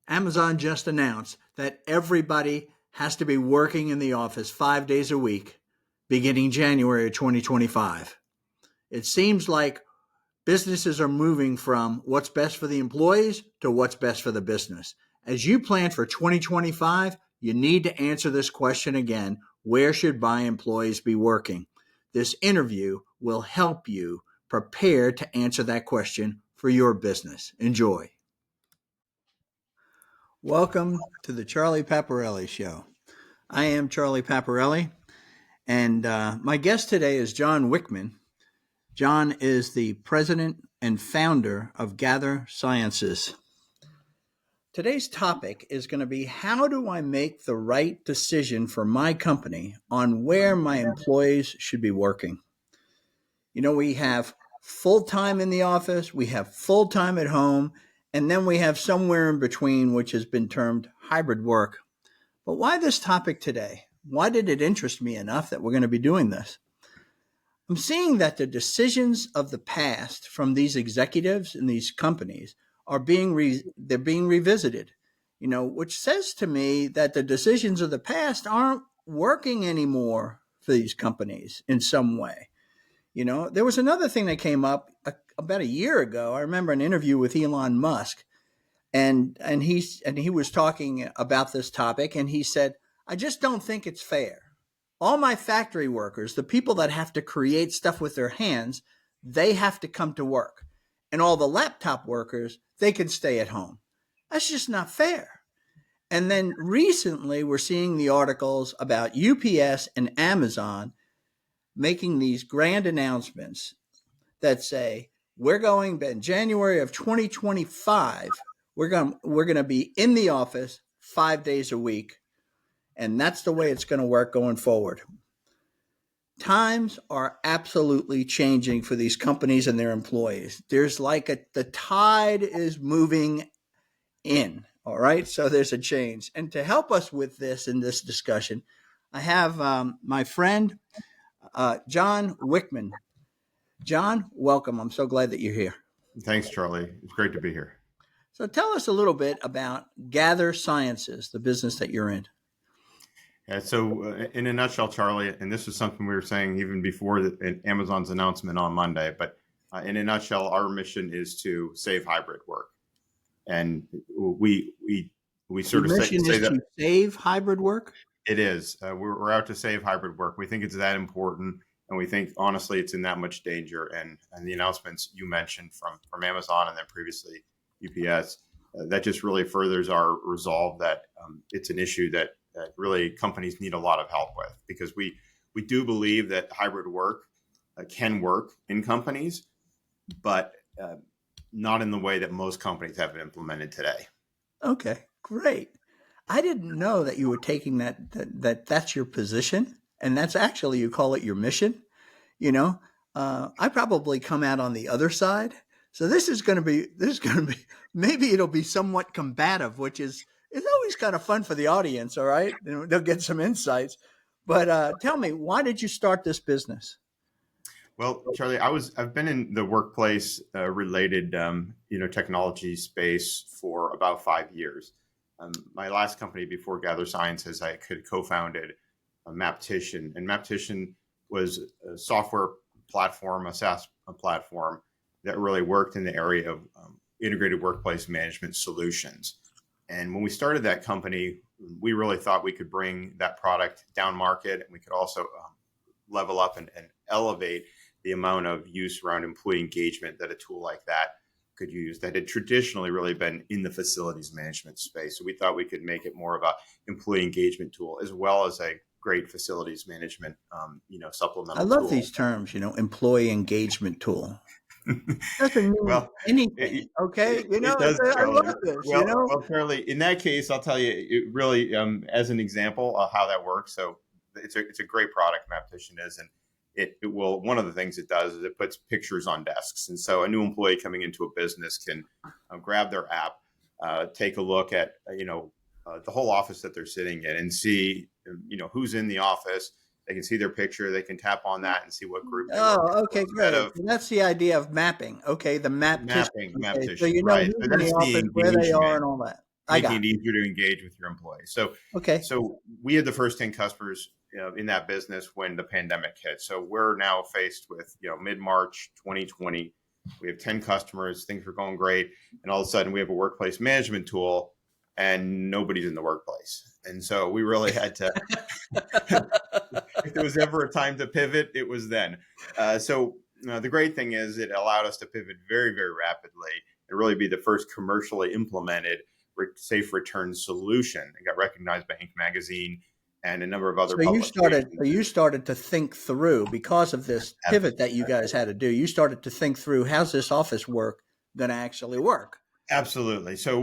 Amazon just announced that everybody has to be working in the office 5 days a week beginning January of 2025. It seems like businesses are moving from what's best for the employees to what's best for the business. As you plan for 2025, you need to answer this question again. Where should my employees be working? This interview will help you prepare to answer that question for your business. Enjoy. Welcome to the Charlie Paparelli Show. I am Charlie Paparelli, and my guest today is John Wichmann. John is the president and founder of Gather Sciences. Today's topic is going to be, how do I make the right decision for my company on where my employees should be working? You know, we have full-time in the office, we have full-time at home, and then we have somewhere in between, which has been termed hybrid work. But why this topic today? Why did it interest me enough that we're going to be doing this? I'm seeing that the decisions of the past from these executives in these companies are being revisited, which says to me that the decisions of the past aren't working anymore for these companies in some way. There was another thing that came up about a year ago. I remember an interview with Elon Musk, and he was talking about this topic, and he said, "I just don't think it's fair. All my factory workers, the people that have to create stuff with their hands, they have to come to work. And all the laptop workers, they can stay at home. That's just not fair." And then recently, we're seeing the articles about UPS and Amazon making these grand announcements that say, we're going in January of 2025, we're going to be in the office 5 days a week. And that's the way it's going to work going forward. Times are absolutely changing for these companies and their employees. There's the tide is moving in. All right. So there's a change. And to help us with this in this discussion, I have my friend, John Wichmann. John, welcome. I'm so glad that you're here. Thanks, Charlie. It's great to be here. So tell us a little bit about Gather Sciences, the business that you're in. Yeah, so in a nutshell, Charlie, and this is something we were saying even before Amazon's announcement on Monday, but in a nutshell, our mission is to save hybrid work. And we sort of say that to save hybrid work? It is. We're out to save hybrid work. We think it's that important. And we think, honestly, it's in that much danger. And the announcements you mentioned from Amazon and then previously UPS, that just really furthers our resolve that it's an issue that really companies need a lot of help with, because we do believe that hybrid work can work in companies, but not in the way that most companies have it implemented today. Okay, great. I didn't know that you were taking that's your position, and that's actually, you call it your mission. I probably come out on the other side. So this is going to be, maybe it'll be somewhat combative, which is, it's always kind of fun for the audience. All right. They'll get some insights, but tell me, why did you start this business? Well, Charlie, I've been in the workplace related, technology space for about 5 years. My last company before Gather Sciences, I co-founded Maptition, and Maptition was a software platform, a SaaS platform that really worked in the area of integrated workplace management solutions. And when we started that company, we really thought we could bring that product down market, and we could also level up and elevate the amount of use around employee engagement that a tool like that could use that had traditionally really been in the facilities management space. So we thought we could make it more of an employee engagement tool as well as a great facilities management, supplemental tool. I love these terms, employee engagement tool. Doesn't mean anything, okay? It does, I love this, Well, Charlie, in that case, I'll tell you, it really, as an example of how that works. So it's a great product, Maptition is, and it will, one of the things it does is it puts pictures on desks. And so a new employee coming into a business can grab their app, take a look at, the whole office that they're sitting in and see, who's in the office. They can see their picture. They can tap on that and see what group. Okay, great. That's the idea of mapping. Okay, the mapping. Maptition, so you know right. who's in the office, where they are, and all that. I got making it easier to engage with your employees. So, it. Okay. so we had the first 10 customers in that business when the pandemic hit. So we're now faced with, mid-March 2020, we have 10 customers, things were going great. And all of a sudden we have a workplace management tool and nobody's in the workplace. And so we really had to, if there was ever a time to pivot, it was then. So the great thing is it allowed us to pivot very, very rapidly and really be the first commercially implemented safe return solution. It got recognized by Inc. magazine and a number of other publications. You started to think through, because of this pivot that you guys had to do, you started to think through, how's this office work going to actually work? Absolutely. So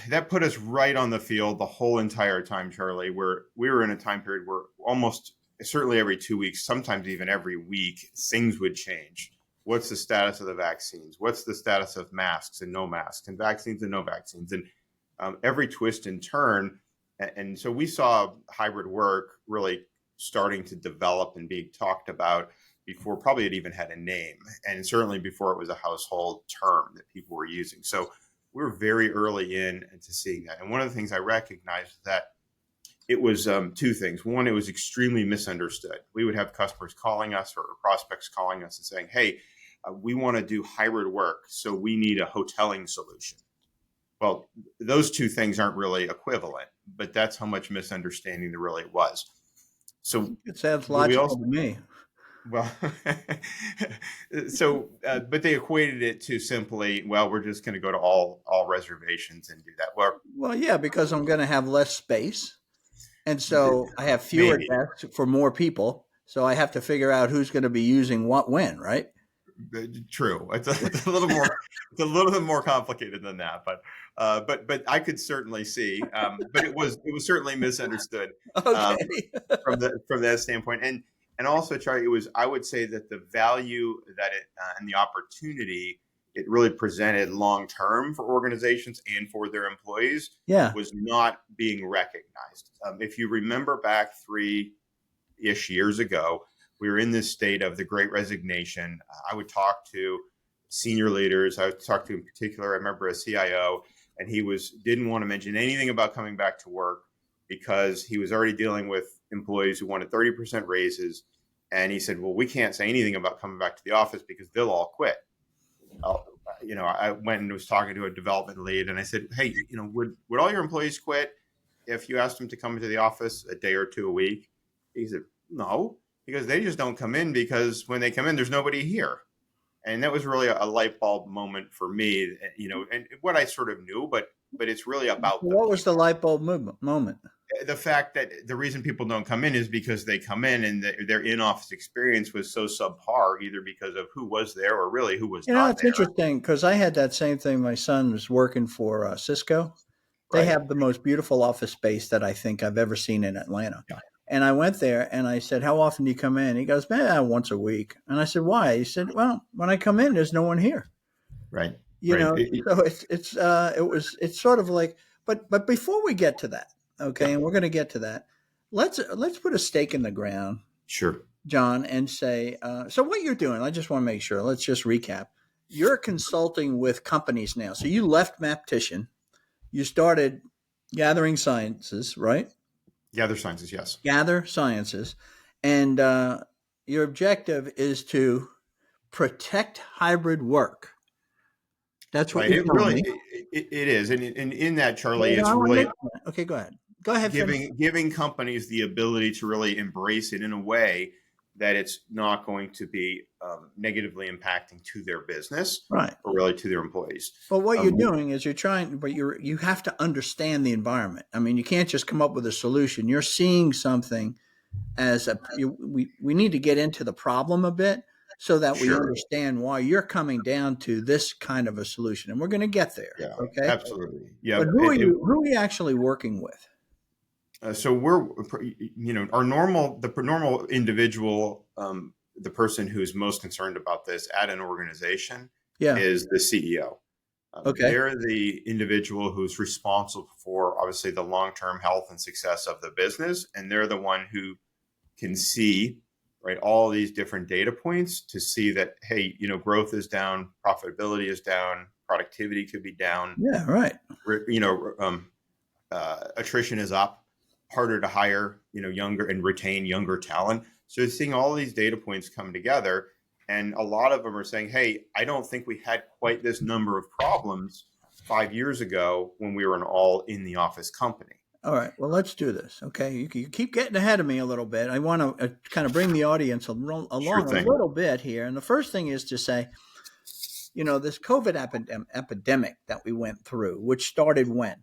that put us right on the field the whole entire time, Charlie, where we were in a time period where almost certainly every 2 weeks, sometimes even every week, things would change. What's the status of the vaccines? What's the status of masks and no masks, and vaccines and no vaccines? And every twist and turn. And so we saw hybrid work really starting to develop and being talked about before probably it even had a name, and certainly before it was a household term that people were using. So we were very early into seeing that. And one of the things I recognized is that it was two things. One, it was extremely misunderstood. We would have customers calling us or prospects calling us and saying, hey, we want to do hybrid work, so we need a hoteling solution. Well, those two things aren't really equivalent, but that's how much misunderstanding there really was. So it sounds logical to me. Well, but they equated it to simply, well, we're just going to go to all reservations and do that. Well, yeah, because I'm going to have less space. And so I have fewer desks for more people. So I have to figure out who's going to be using what when, right? True. It's a little more. It's a little bit more complicated than that, but I could certainly see. But it was certainly misunderstood from that standpoint, and also, Charlie, I would say that the value that it and the opportunity it really presented long term for organizations and for their employees was not being recognized. If you remember back 3-ish years ago, we were in this state of the Great Resignation. I would talk to senior leaders. I would talk to, in particular, I remember a CIO, and he didn't want to mention anything about coming back to work because he was already dealing with employees who wanted 30% raises. And he said, well, we can't say anything about coming back to the office because they'll all quit. I went and was talking to a development lead, and I said, hey, would all your employees quit if you asked them to come into the office a day or two a week? He said, no, because they just don't come in, because when they come in, there's nobody here. And that was really a light bulb moment for me, and what I sort of knew, but it's really about what was the light bulb moment? The fact that the reason people don't come in is because they come in and their in-office experience was so subpar, either because of who was there or really who was not it's there. interesting because I had that same thing. My son was working for Cisco. They have the most beautiful office space that I think I've ever seen in Atlanta. And I went there and I said, how often do you come in? He goes, once a week. And I said, why? He said, well, when I come in, there's no one here. Right. So it's sort of like, but before we get to that, okay, and we're going to get to that, let's put a stake in the ground. Sure. John, and say, so what you're doing, I just want to make sure, let's just recap. You're consulting with companies now. So you left Maptician, you started Gathering Sciences, right? Gather Sciences, yes. Gather Sciences. And your objective is to protect hybrid work. That's what you're telling me. It is. And in that, Charlie, it's really... Okay, go ahead. Go ahead. Giving companies the ability to really embrace it in a way that it's not going to be negatively impacting to their business, right, or really to their employees. But what you're doing is you have to understand the environment. I mean, you can't just come up with a solution. You're seeing something as we need to get into the problem a bit so that we understand why you're coming down to this kind of a solution, and we're going to get there. Yeah, okay, absolutely. Yeah, but who are you actually working with? So we're, the normal individual, the person who's most concerned about this at an organization is the CEO. They're the individual who's responsible for, obviously, the long-term health and success of the business. And they're the one who can see, right, all these different data points to see that, hey, growth is down, profitability is down, productivity could be down. Yeah, right. attrition is up, harder to hire, younger and retain younger talent. So seeing all these data points come together, and a lot of them are saying, hey, I don't think we had quite this number of problems 5 years ago when we were an all in the office company. All right. Well, let's do this. Okay. You keep getting ahead of me a little bit. I want to kind of bring the audience along a little bit here. And the first thing is to say, this COVID epidemic that we went through, which started when?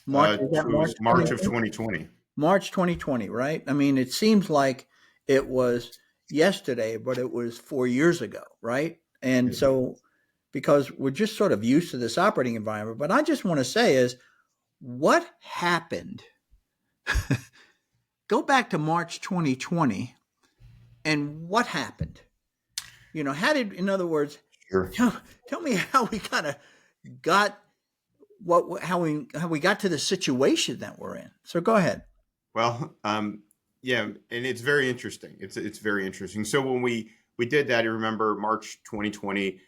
March of 2020. March 2020, right? I mean, it seems like it was yesterday, but it was 4 years ago, right? And so, because we're just sort of used to this operating environment, but I just want to say is, what happened? Go back to March 2020, and what happened? In other words, sure. Tell me how we kind of got how we got to the situation that we're in. So go ahead. Well, yeah, and it's very interesting. It's very interesting. So when we did that, you remember March 2020,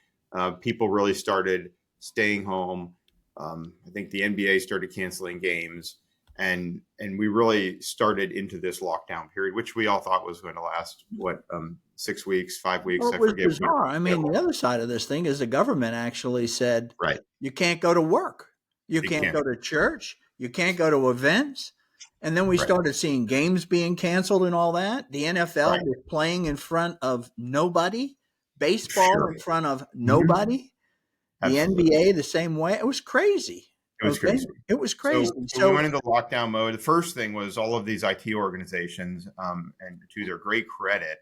people really started staying home. I think the NBA started canceling games, and we really started into this lockdown period, which we all thought was going to last 6 weeks, 5 weeks. Well, it was bizarre. I mean, the other side of this thing is the government actually said, right, you can't go to work, you can't go to church, you can't go to events. And then we started seeing games being canceled and all that. The NFL was playing in front of nobody, baseball in front of nobody. The NBA the same way. It was crazy. It was crazy. It was crazy. So we went into lockdown mode. The first thing was all of these IT organizations, and to their great credit,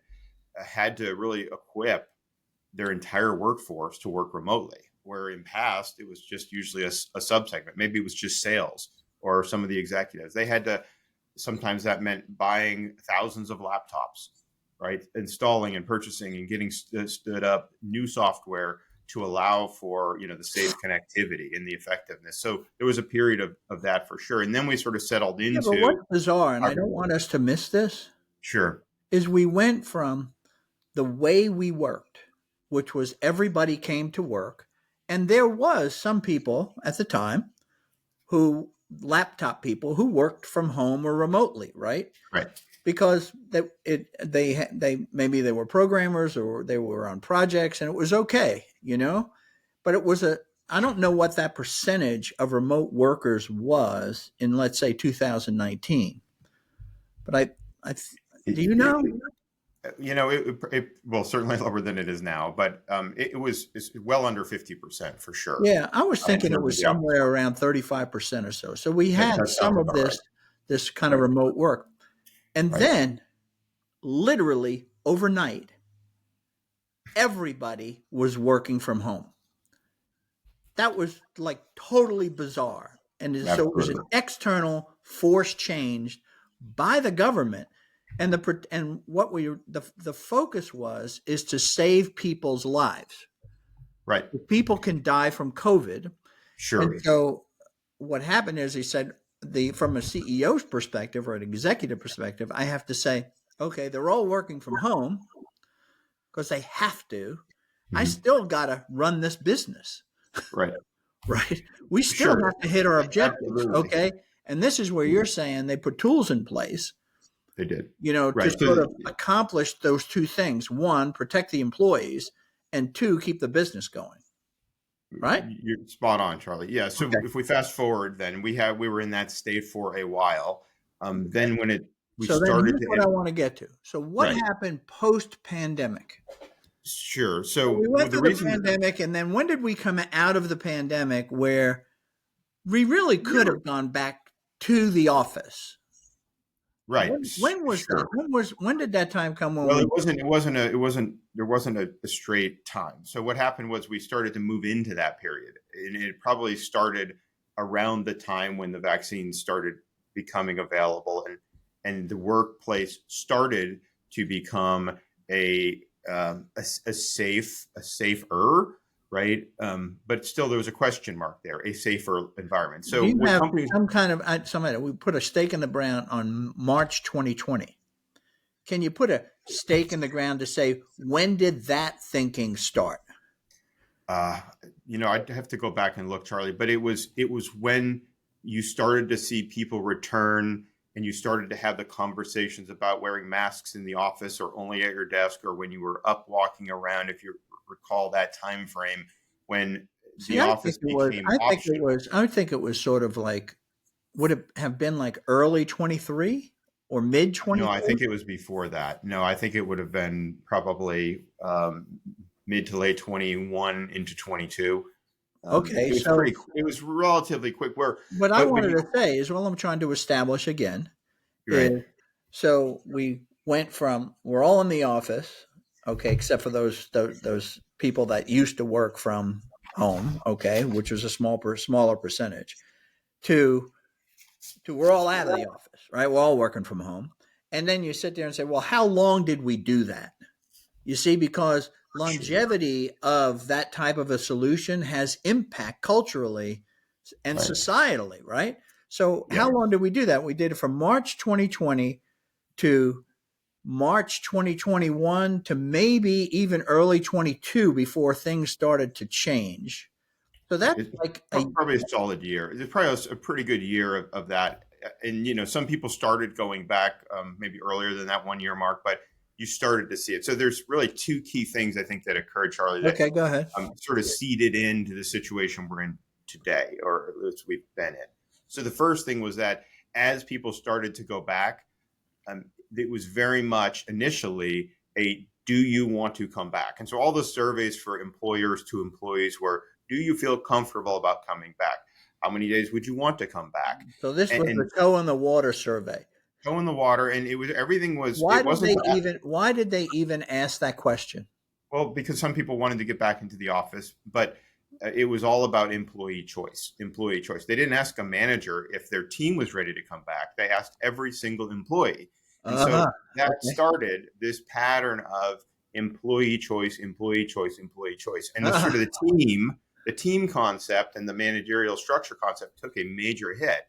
had to really equip their entire workforce to work remotely. Where in past, it was just usually a subsegment. Maybe it was just sales or some of the executives. They had to, sometimes that meant buying thousands of laptops, right? Installing and purchasing and getting stood up new software to allow for, the safe connectivity and the effectiveness. So there was a period of that for sure. And then we sort of settled into. But what's bizarre, and I don't want us to miss this. Sure. Is we went from the way we worked, which was everybody came to work. And there was some people at the time laptop people who worked from home or remotely, right? Right. Because they maybe they were programmers or they were on projects and it was okay, but it was I don't know what that percentage of remote workers was in, let's say, 2019, but do you know? Well, certainly lower than it is now, but it's well under 50% for sure. Yeah, I was thinking it was somewhere around 35% or so. So we had some of this kind of remote work. And then literally overnight, everybody was working from home. That was like totally bizarre. And so it was an external force change by the government. And the focus is to save people's lives. Right. People can die from COVID. Sure. And so what happened is he said, from a CEO's perspective or an executive perspective, I have to say, okay, they're all working from home because they have to. Mm-hmm. I still got to run this business. Right. Right. We still have to hit our objectives. Absolutely. Okay. And this is where you're saying they put tools in place. They did. To sort of accomplish those two things. One, protect the employees, and two, keep the business going. Right? You're spot on, Charlie. Yeah. So if we fast forward, then we were in that state for a while. Then when started. Here's what I want to get to. So what happened post-pandemic? Sure. So we went through the pandemic, and then when did we come out of the pandemic where we really could have gone back to the office? Right. When was that? When did that time come? Well, there wasn't a straight time. So what happened was we started to move into that period, and it probably started around the time when the vaccine started becoming available, and the workplace started to become a safer, right? But still, there was a question mark there, a safer environment. So you have some kind of we put a stake in the ground on March 2020. Can you put a stake in the ground to say, when did that thinking start? I'd have to go back and look, Charlie, but it was when you started to see people return, and you started to have the conversations about wearing masks in the office or only at your desk or when you were up walking around, if you recall that time frame when See, the I think office it was. became I think it optional. was. I think it was sort of like would it have been like early 23 or mid No, I 23? think it was before that. No, I think it would have been probably mid to late 21 into 22. Okay, It was so pretty. It was relatively quick. Where, what I but wanted you, to say is, what I'm trying to establish again you're is, right. so we went from we're all in the office, okay, except for those people that used to work from home, okay, which was a smaller percentage, to we're all out of the office, right? We're all working from home, and then you sit there and say, well, how long did we do that? You see, because Sure. longevity of that type of a solution has impact culturally and Right. societally, right? So, Yeah. how long did we do that? We did it from March 2020 to March 2021 to maybe even early 22 before things started to change. So, that's It's like a probably a solid year. It's probably a pretty good year of that. And some people started going back maybe earlier than that 1 year mark, but you started to see it. So there's really two key things I think that occurred, Charlie, that okay, go ahead. sort of seeded into the situation we're in today, or as we've been in. So the first thing was that as people started to go back, it was very much initially a do you want to come back? And so all the surveys for employers to employees were, do you feel comfortable about coming back? How many days would you want to come back? So, this was And the toe in the water survey. go in the water. And it was, everything was, Why it did wasn't they that, even why did they even ask that question? well, because some people wanted to get back into the office, but it was all about employee choice. They didn't ask a manager if their team was ready to come back. They asked every single employee. And Uh-huh. so that Okay. started this pattern of employee choice, employee choice, employee choice. And the Uh-huh. sort of the team concept and the managerial structure concept took a major hit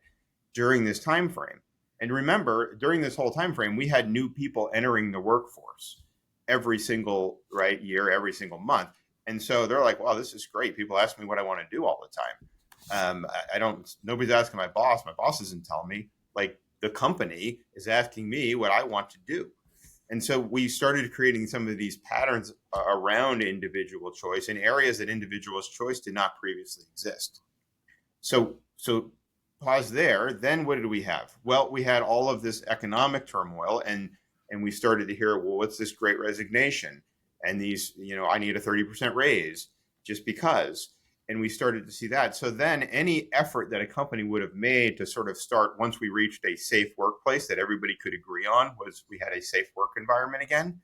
during this time frame. And remember, during this whole time frame, we had new people entering the workforce every single year, every single month. And so they're like, wow, this is great. People ask me what I want to do all the time. I don't, nobody's asking my boss. My boss isn't telling me. Like, the company is asking me what I want to do. And so we started creating some of these patterns around individual choice in areas that individual's choice did not previously exist. So pause there. Then what did we have? Well, we had all of this economic turmoil, and we started to hear, well, what's this great resignation? And these, I need a 30% raise just because. And we started to see that. So then any effort that a company would have made to sort of start, once we reached a safe workplace that everybody could agree on, was we had a safe work environment again.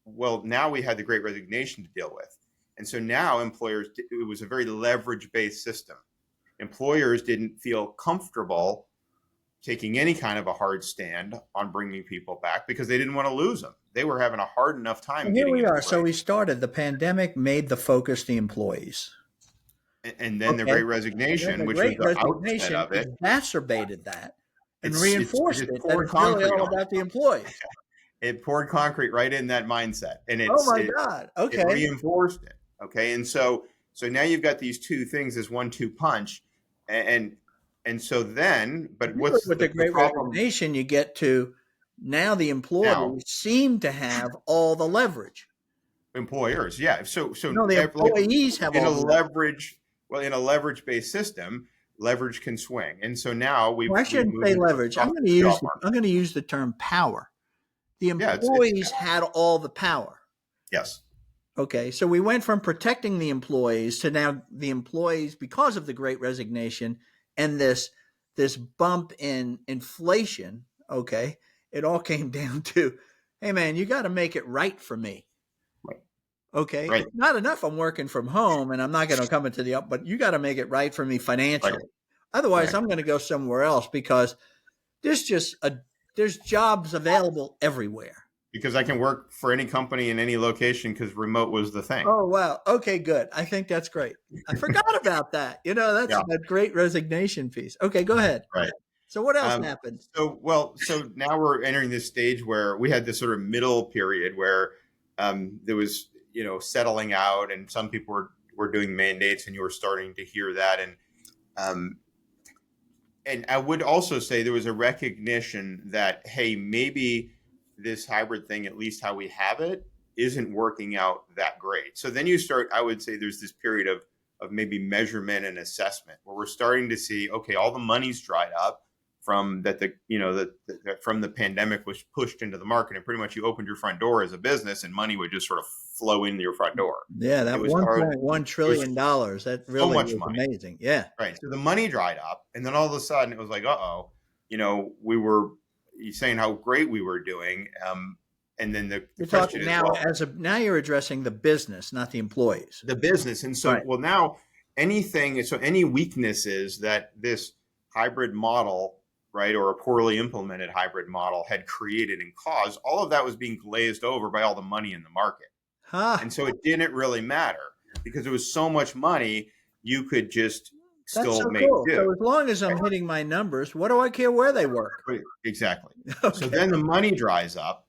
Well, now we had the great resignation to deal with. And so now employers, it was a very leverage based system. Employers didn't feel comfortable taking any kind of a hard stand on bringing people back because they didn't want to lose them. They were having a hard enough time Well, here getting we are. So employed. we started. The pandemic made the focus the employees. And then the Okay. great And then resignation, the which was great the outset resignation of it, exacerbated that and it reinforced just it that poured it's really concrete all on about the employees. it. It poured concrete right in that mindset, and Oh my God. it Okay. reinforced it. Okay, and so now you've got these two things as 1-2 punch, and so then, but Really, what's with the the great problem resignation, you get to now the now? employees seem to have all the leverage. Employers, yeah. No, the Like employees have in a all the leverage. leverage, well, in a leverage based system, leverage can swing, and so now Well, I we've shouldn't moved say into a leverage. softer job market. I'm going to use the term power. The Yeah, it's employees had all the power. yes, Okay, so we went from protecting the employees to now the employees, because of the great resignation and this bump in inflation, okay, it all came down to, hey man, you got to make it right for me. right, Okay, right, it's not enough I'm working from home and I'm not going to come into the up, but you got to make it right for me right, financially. Otherwise, right. I'm going to go somewhere else because there's just a there's jobs available everywhere. Because I can work for any company in any location because remote was the thing. Oh, wow. Okay, good. I think that's great. I forgot about that. That's Yeah, that great resignation piece. Okay, go ahead. right. So what else Um, happened? so now we're entering this stage where we had this sort of middle period where there was, settling out, and some people were doing mandates, and you were starting to hear that, um, and I would also say there was a recognition that, hey, maybe this hybrid thing, at least how we have it, isn't working out that great. So then you start, I would say there's this period of maybe measurement and assessment where we're starting to see, okay, all the money's dried up from that from the pandemic was pushed into the market, and pretty much you opened your front door as a business and money would just sort of flow into your front door. Yeah, that It was hard. $1.1 There was trillion dollars. That so really much was money. amazing. Yeah. Right. So the money dried up, and then all of a sudden it was like, uh-oh, we were saying how great we were doing. And then the You're question talking is, now well, now you're addressing the business, not the employees. the business. And so, Right. well, now any weaknesses that this hybrid model, right, or a poorly implemented hybrid model had created and caused, all of that was being glazed over by all the money in the market. Huh. And so it didn't really matter because there was so much money, you could just That's still so make cool. do. So as long as I'm hitting my numbers, what do I care where they work? Exactly. Okay. So then the money dries up,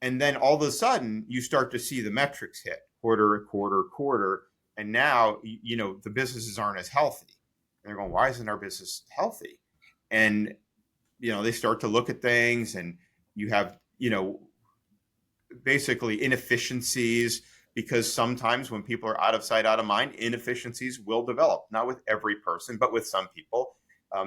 and then all of a sudden you start to see the metrics hit quarter, and now the businesses aren't as healthy. And they're going, why isn't our business healthy? And they start to look at things, and you have basically inefficiencies, because sometimes when people are out of sight, out of mind, inefficiencies will develop. Not with every person, but with some people.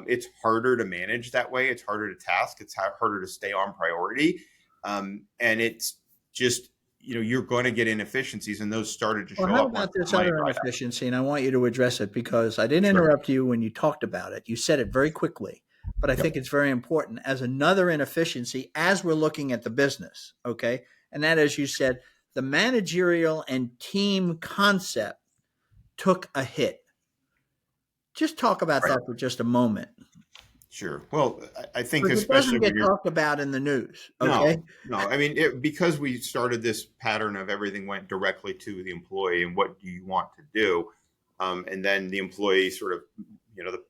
It's harder to manage that way. It's harder to task. It's harder to stay on priority. And it's just, you're going to get inefficiencies, and those started to show Well, how up. about this other inefficiency? And I want you to address it because I didn't interrupt you when you talked about it. You said it very quickly, but I think it's very important as another inefficiency as we're looking at the business. Okay. And that, as you said, the managerial and team concept took a hit. Just talk about that for just a moment. Sure. Well, I think Because it especially doesn't get talked about in the news. Okay. No. I mean, because we started this pattern of everything went directly to the employee and what do you want to do, and then the employee sort of,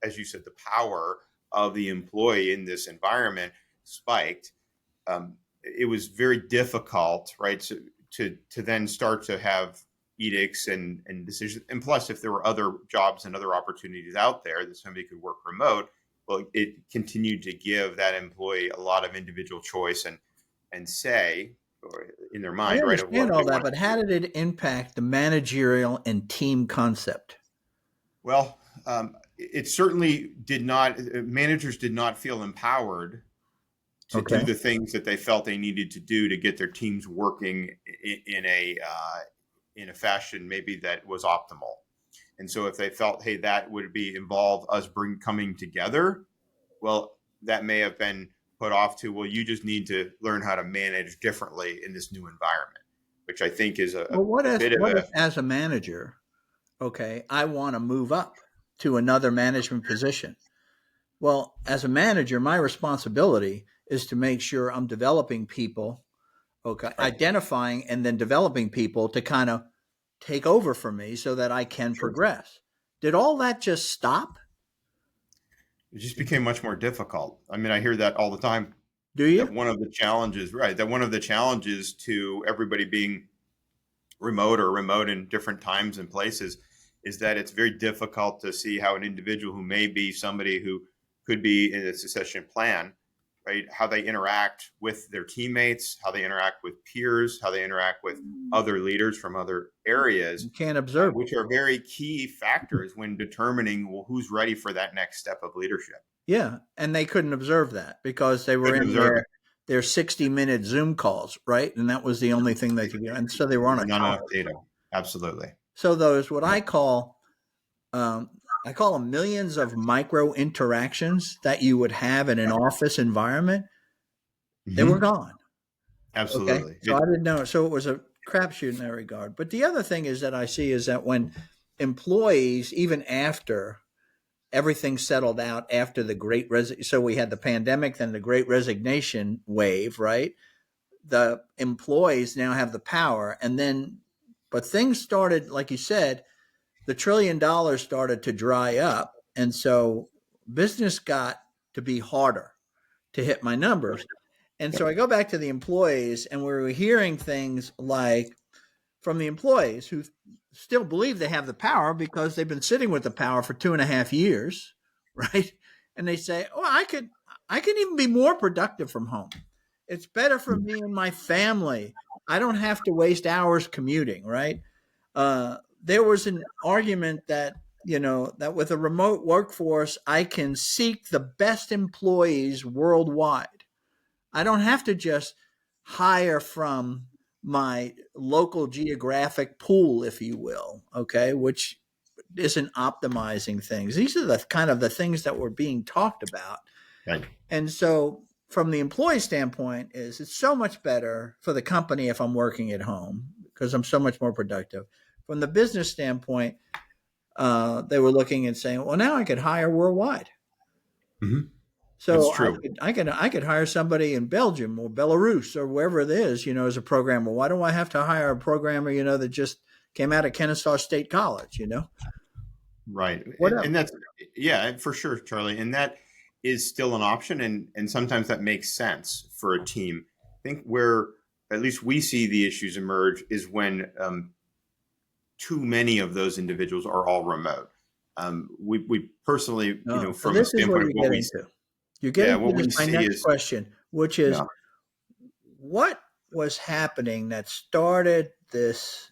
as you said, the power of the employee in this environment spiked. It was very difficult, right, to then start to have edicts and decisions. And plus, if there were other jobs and other opportunities out there that somebody could work remote, well, it continued to give that employee a lot of individual choice and say in their mind, I right? understand all that, but how did it impact the managerial and team concept? Well, it certainly did not. Managers did not feel empowered to do the things that they felt they needed to do to get their teams working in a fashion maybe that was optimal. And so if they felt, hey, that would involve us coming together, well, that may have been put off to, well, you just need to learn how to manage differently in this new environment, which I think is what if as a manager, okay, I want to move up to another management position. Well, as a manager, my responsibility is to make sure I'm developing people, okay, identifying and then developing people to kind of take over for me so that I can progress. Did all that just stop? It just became much more difficult. I mean, I hear that all the time. Do you? That one of the challenges to everybody being remote in different times and places is that it's very difficult to see how an individual who may be somebody who could be in a succession plan, right? How they interact with their teammates, how they interact with peers, how they interact with other leaders from other areas. You can't observe, which are very key factors when determining who's ready for that next step of leadership. Yeah, and they couldn't observe that because they were in their 60-minute Zoom calls, right? And that was the only thing they could do. And so they were on not enough data. Absolutely. So those what I call them millions of micro interactions that you would have in an office environment. They were gone. Absolutely. Okay? So I didn't know. So it was a crapshoot in that regard. But the other thing is that I see is that when employees, even after everything settled out after the so we had the pandemic, then the Great Resignation wave, right? The employees now have the power, but things started, like you said, the $1 trillion started to dry up. And so business got to be harder to hit my numbers. And so I go back to the employees, and we were hearing things like from the employees who still believe they have the power because they've been sitting with the power for 2.5 years, right? and they say, "Oh, I can even be more productive from home. It's better for me and my family. I don't have to waste hours commuting." Right? There was an argument that that with a remote workforce, I can seek the best employees worldwide. I don't have to just hire from my local geographic pool, if you will, okay, which isn't optimizing things. These are the kind of the things that were being talked about. Right. And so from the employee standpoint is it's so much better for the company if I'm working at home because I'm so much more productive. From the business standpoint, they were looking and saying, well, now I could hire worldwide. Mm-hmm. That's So true. I could hire somebody in Belgium or Belarus or wherever it is, as a programmer. Why do I have to hire a programmer, that just came out of Kennesaw State College, Right. Whatever. And that's, yeah, for sure, Charlie. And that is still an option. And sometimes that makes sense for a team. I think where at least we see the issues emerge is when too many of those individuals are all remote. We personally, No. So from a this is what standpoint of you what get we, into. You get yeah, into what we my see next is, question, which is yeah, what was happening that started this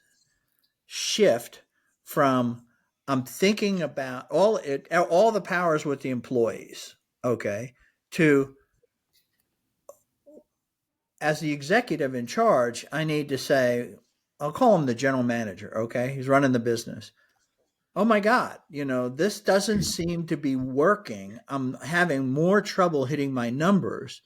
shift from I'm thinking about all the powers with the employees, okay, to as the executive in charge, I need to say, I'll call him the general manager, okay? He's running the business. Oh my God, this doesn't seem to be working. I'm having more trouble hitting my numbers.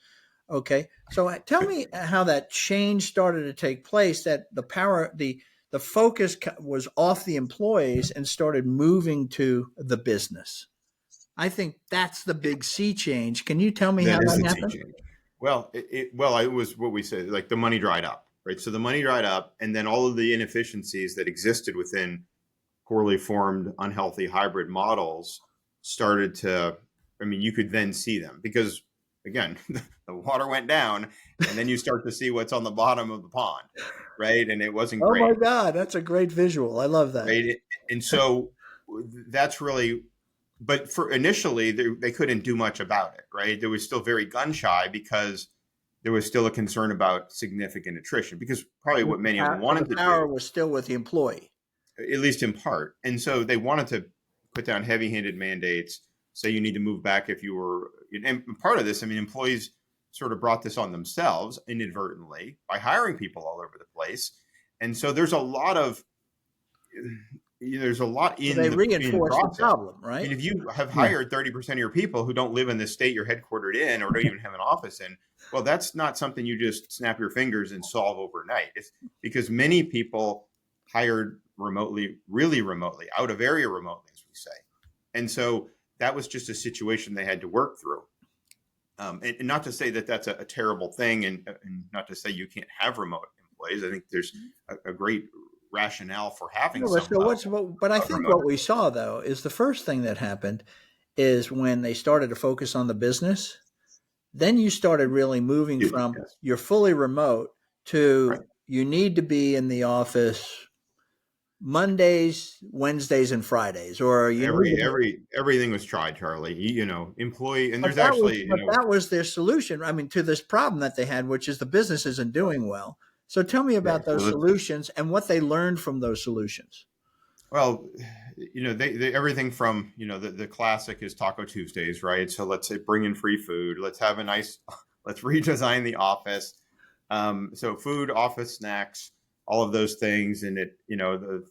Okay. So tell me how that change started to take place, that the focus was off the employees and started moving to the business. I think that's the big sea change. Can you tell me how that is that the sea happened? change. Well, it was what we said, like the money dried up, right? So the money dried up, and then all of the inefficiencies that existed within poorly formed, unhealthy hybrid models started to, I mean, you could then see them because, again, the water went down, and then you start to see what's on the bottom of the pond, right? And it wasn't Oh my great, God, that's a great visual. I love that. right? And so that's really, but for initially, they couldn't do much about it, right? They were still very gun shy because there was still a concern about significant attrition because probably what many of them So the wanted to power do, was still with the employee. at least in part. And so they wanted to put down heavy-handed mandates, say you need to move back if you were, and part of this, I mean, employees sort of brought this on themselves inadvertently by hiring people all over the place. And so there's a lot of, there's a lot So in they the reinforced the process. problem, I right? mean, if you have Yeah. hired 30% of your people who don't live in the state you're headquartered in or don't even have an office in, well, that's not something you just snap your fingers and solve overnight. It's because many people hired remotely, really remotely, out of area remotely, as we say. And so that was just a situation they had to work through. And not to say that that's a terrible thing, and not to say you can't have remote employees. I think there's a great rationale for having No, but some so level but I of think remote. what we saw though is the first thing that happened is when they started to focus on the business, then you started really moving from Yes, you're fully remote right. to you need to be in the office Mondays, Wednesdays, and Fridays, or you need to. Everything was tried, Charlie. Employee, and there's actually, But that was their solution. I mean, to this problem that they had, which is the business isn't doing well. So tell me yeah. about those solutions and what they learned from those solutions. Well, they everything from the classic is Taco Tuesdays, right? So let's say bring in free food. Let's have a nice, let's redesign the office. So food, office snacks, all of those things, and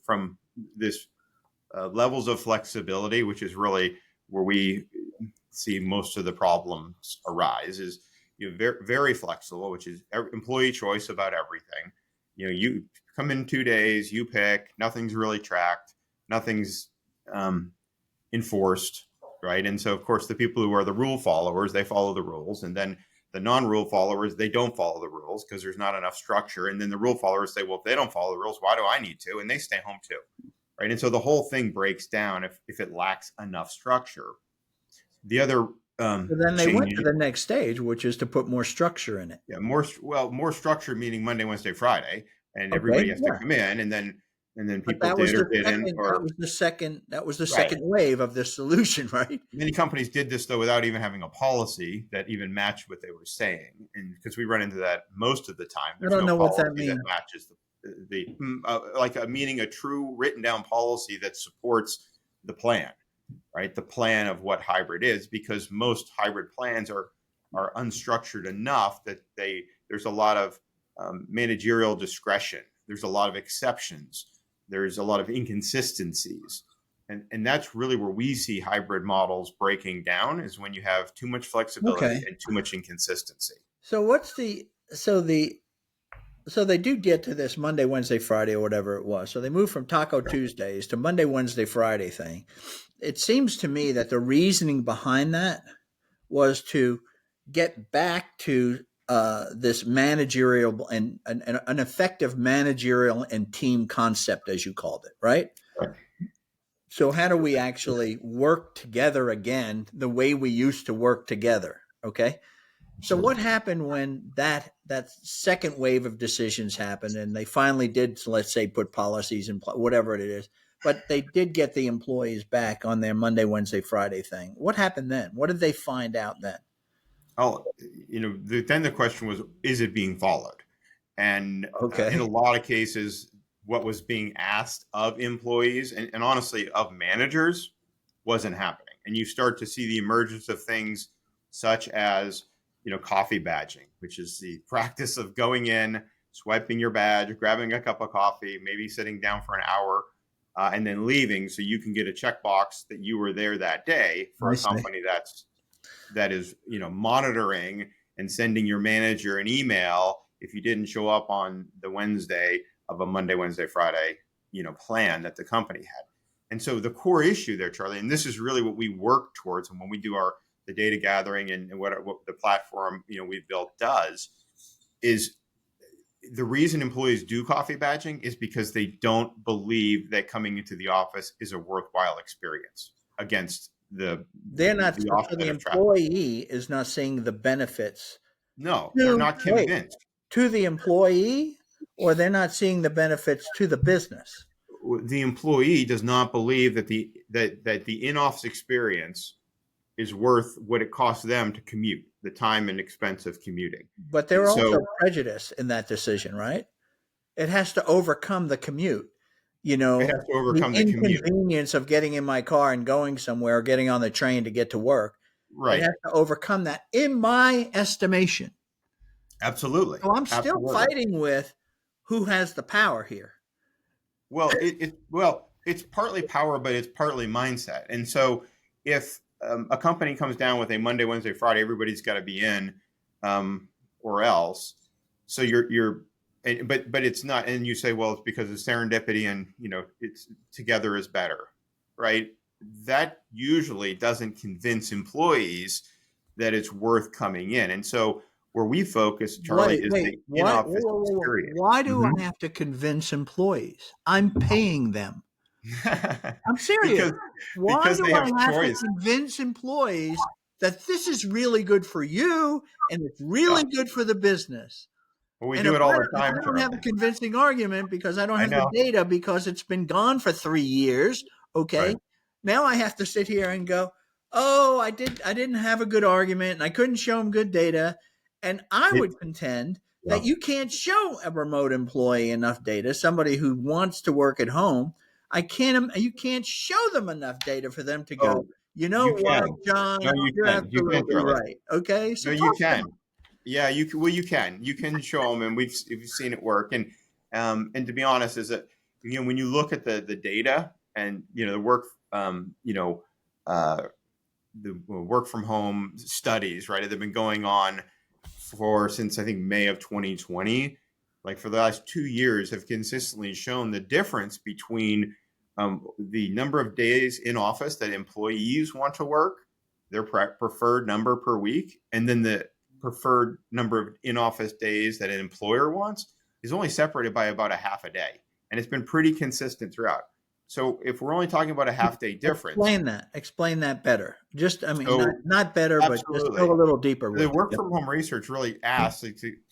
from this levels of flexibility, which is really where we see most of the problems arise, is very, very flexible, which is employee choice about everything. You come in 2 days, you pick, nothing's really tracked, nothing's enforced, right? And so, of course, the people who are the rule followers, they follow the rules, and then the non-rule followers, they don't follow the rules because there's not enough structure. And then the rule followers say, well, if they don't follow the rules, why do I need to? And they stay home too, right? And so the whole thing breaks down if it lacks enough structure. The other So then they went to change, the next stage, which is to put more structure in it. yeah, more structure, meaning Monday, Wednesday, Friday, and Okay. everybody has to Yeah. come in, and then and then But people did or didn't, that or was the second, that was the right. second wave of this solution, right? Many companies did this though without even having a policy that even matched what they were saying, and because we run into that most of the time, I there's don't no know what that policy that means. matches like meaning a true written down policy that supports the plan, right? The plan of what hybrid is, because most hybrid plans are unstructured enough that there's a lot of managerial discretion. There's a lot of exceptions. There's a lot of inconsistencies. And that's really where we see hybrid models breaking down, is when you have too much flexibility Okay. and too much inconsistency. So what's so they do get to this Monday, Wednesday, Friday, or whatever it was. So they move from Taco Tuesdays to Monday, Wednesday, Friday thing. It seems to me that the reasoning behind that was to get back to this managerial and an effective managerial and team concept, as you called it, right? Right. So how do we actually work together again the way we used to work together? Okay. So what happened when that second wave of decisions happened and they finally did, let's say, put policies in whatever it is, but they did get the employees back on their Monday, Wednesday, Friday thing. What happened then? What did they find out then? Oh, then the question was, is it being followed? And in a Okay. lot of cases, what was being asked of employees and honestly of managers wasn't happening. And you start to see the emergence of things such as, coffee badging, which is the practice of going in, swiping your badge, grabbing a cup of coffee, maybe sitting down for an hour, and then leaving so you can get a checkbox that you were there that day for I a see. company that is monitoring and sending your manager an email if you didn't show up on the Wednesday of a Monday, Wednesday, Friday plan that the company had. And so the core issue there, Charlie, and this is really what we work towards, and when we do the data gathering and what the platform we've built does, is the reason employees do coffee badging is because they don't believe that coming into the office is a worthwhile experience against They're not, the so the offset of traffic. employee is not seeing the benefits No, they're to, not wait, convinced. to the employee, or they're not seeing the benefits to the business. The employee does not believe that the in-office experience is worth what it costs them to commute, the time and expense of commuting. But And they're also so prejudiced in that decision, right? It has to overcome the commute, it has to the overcome the commute. inconvenience of getting in my car and going somewhere, getting on the train to get to work. It Right. has to overcome that, in my estimation. Absolutely. So I'm still Absolutely. fighting with who has the power here. Well, it's partly power, but it's partly mindset. And so if a company comes down with a Monday, Wednesday, Friday, everybody's got to be in, or else. So but it's not. And you say, well, it's because of serendipity and, it's together is better, right? That usually doesn't convince employees that it's worth coming in. And so where we focus, Charlie, Wait, is wait, the what? in-office experience. Why do Mhm. I have to convince employees? I'm paying them. I'm serious. because Why because do they have I have to choice. convince employees that this is really good for you and it's Yeah. really good for the business? Well, we And do it all the if time, I don't have a Charlie. convincing argument because I don't I have the know. data because it's been gone for 3 years, okay? Right. Now I have to sit here and go, oh, I didn't have a good argument and I couldn't show them good data. And I It, would contend yeah. that you can't show a remote employee enough data, somebody who wants to work at home. You can't show them enough data for them to go, Oh, you know you what, can. No, John, you you're can. You can, absolutely Charlie. right. Okay. So No, you talk to can. them. Yeah, you can. Well, you can. You can show them, and we've seen it work. And to be honest, is that when you look at the data and the work, uh, the work from home studies, right? They've been going on since I think May of 2020. Like for the last 2 years, have consistently shown the difference between the number of days in office that employees want to work, their preferred number per week, and then the preferred number of in office days that an employer wants is only separated by about a half a day. And it's been pretty consistent throughout. So if we're only talking about a half day difference, Explain that. Explain that better. Just, I mean, so not better, but just go absolutely. a little deeper The with work it. from home research really asks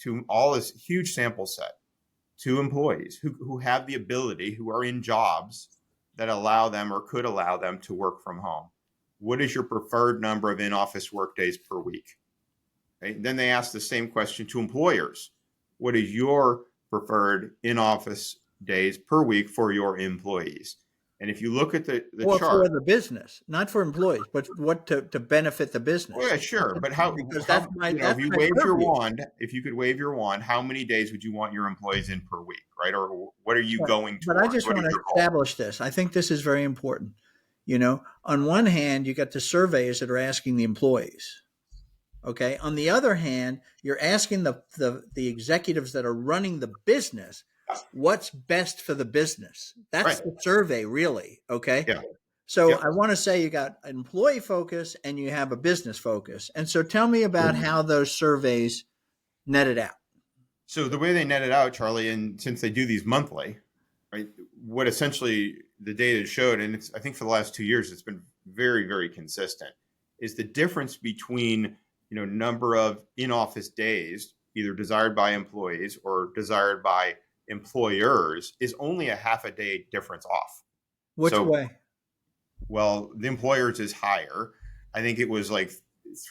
to all this huge sample set to employees who have the ability, who are in jobs that allow them or could allow them to work from home, what is your preferred number of in-office work days per week? Right? Then they ask the same question to employers. What is your preferred in-office days per week for your employees? And if you look at the Or for chart, the business, not for employees, but what to benefit the well, business. yeah, sure. But how, Because that's my if that's you my waved your purview. wand, if you could wave your wand, how many days would you want your employees in per week, right? Or what are you going But I towards? just What want is to your goal? establish this. I think this is very important. On one hand, you got the surveys that are asking the employees. Okay. On the other hand, you're asking the executives that are running the business what's best for the business. That's Right. the survey, really. Okay. Yeah. So Yep. I want to say you got employee focus and you have a business focus. And so tell me about how those surveys netted out. So the way they net it out, Charlie, and since they do these monthly, right, what essentially the data showed, and I think for the last 2 years, it's been very, very consistent, is the difference between, number of in-office days, either desired by employees or desired by employers, is only a half a day difference off. Which So, way? well, the employers is higher. I think it was like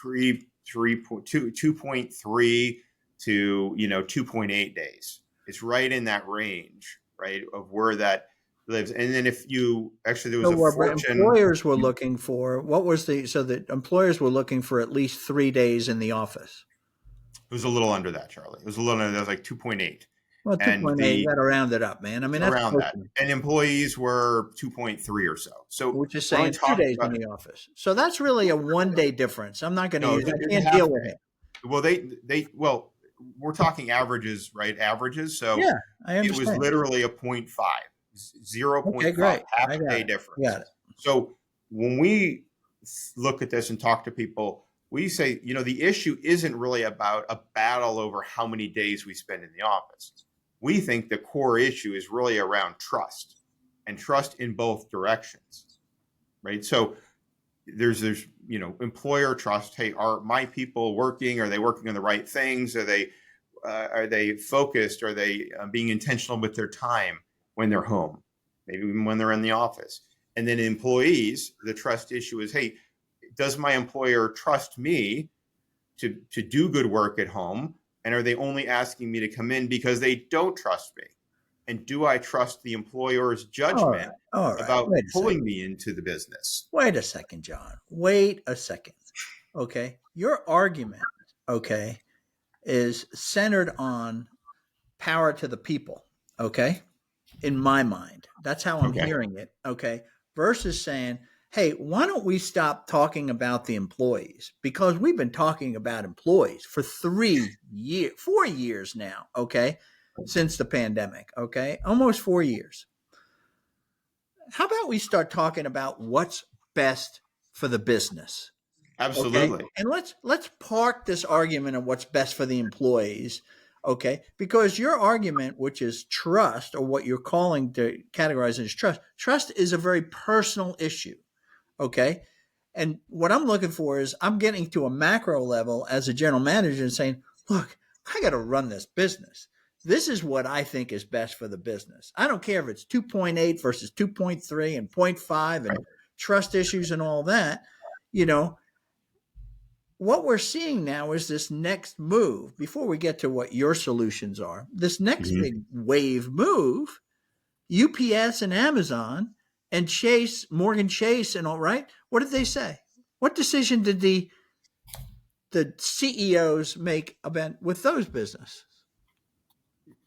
2.3 to 2.8 days. It's right in that range, right, of where that lives. And then if you actually, there was So a what Fortune, employers were looking for, so the employers were looking for at least 3 days in the office. it was a little under that, Charlie. It was a little under that, was like 2.8, Well, and 2.8, you got to round it up, man. I mean, that's around close that. to, And employees were 2.3 or so. So which is we're only saying two talking days in about, the office. So that's really a 1 day difference. I'm not going to no, use, I there's a can't half deal with day. it. Well, well, we're talking averages, right? Averages. So Yeah, I it was understand. literally a 0.5, Okay, 0.5, great. half I a got day it. difference. Got it. So when we look at this and talk to people, we say, the issue isn't really about a battle over how many days we spend in the office. We think the core issue is really around trust, and trust in both directions, right? So there's employer trust. Hey, are my people working? Are they working on the right things? Are they focused? Are they being intentional with their time when they're home, maybe even when they're in the office? And then employees, the trust issue is, hey, does my employer trust me to do good work at home? And are they only asking me to come in because they don't trust me? And do I trust the employer's All right. judgment All right. about Wait a second. pulling me into the business? Wait a second, John. Wait a second. Okay. Your argument, okay, is centered on power to the people. Okay. In my mind, that's how I'm Okay. hearing it. Okay. Versus saying, hey, why don't we stop talking about the employees? Because we've been talking about employees for 4 years now. Okay. Since the pandemic. Okay. Almost 4 years. How about we start talking about what's best for the business? Okay. Absolutely. And let's park this argument of what's best for the employees. Okay. Because your argument, which is trust, or what you're calling to categorize as trust is a very personal issue. Okay. And what I'm looking for is I'm getting to a macro level as a general manager and saying, look, I got to run this business. This is what I think is best for the business. I don't care if it's 2.8 versus 2.3 and 0.5 and trust issues and all that. You know, what we're seeing now is this next move, before we get to what your solutions are, this next Mhm. big wave move, UPS and Amazon and Morgan Chase and all right. What did they say? What decision did the CEOs make about with those businesses?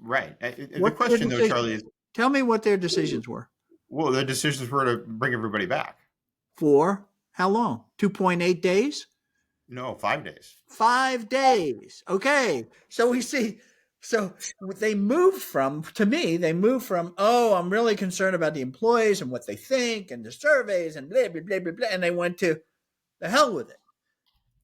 Right. The What's their question, though, decision? Charlie, is, Tell me what their decisions were. well, the decisions were to bring everybody back. For how long? 2.8 days? No, 5 days. 5 days. Okay. So we see, so they moved from, to me, oh, I'm really concerned about the employees and what they think and the surveys and blah, blah, blah, blah, blah. And they went to the hell with it.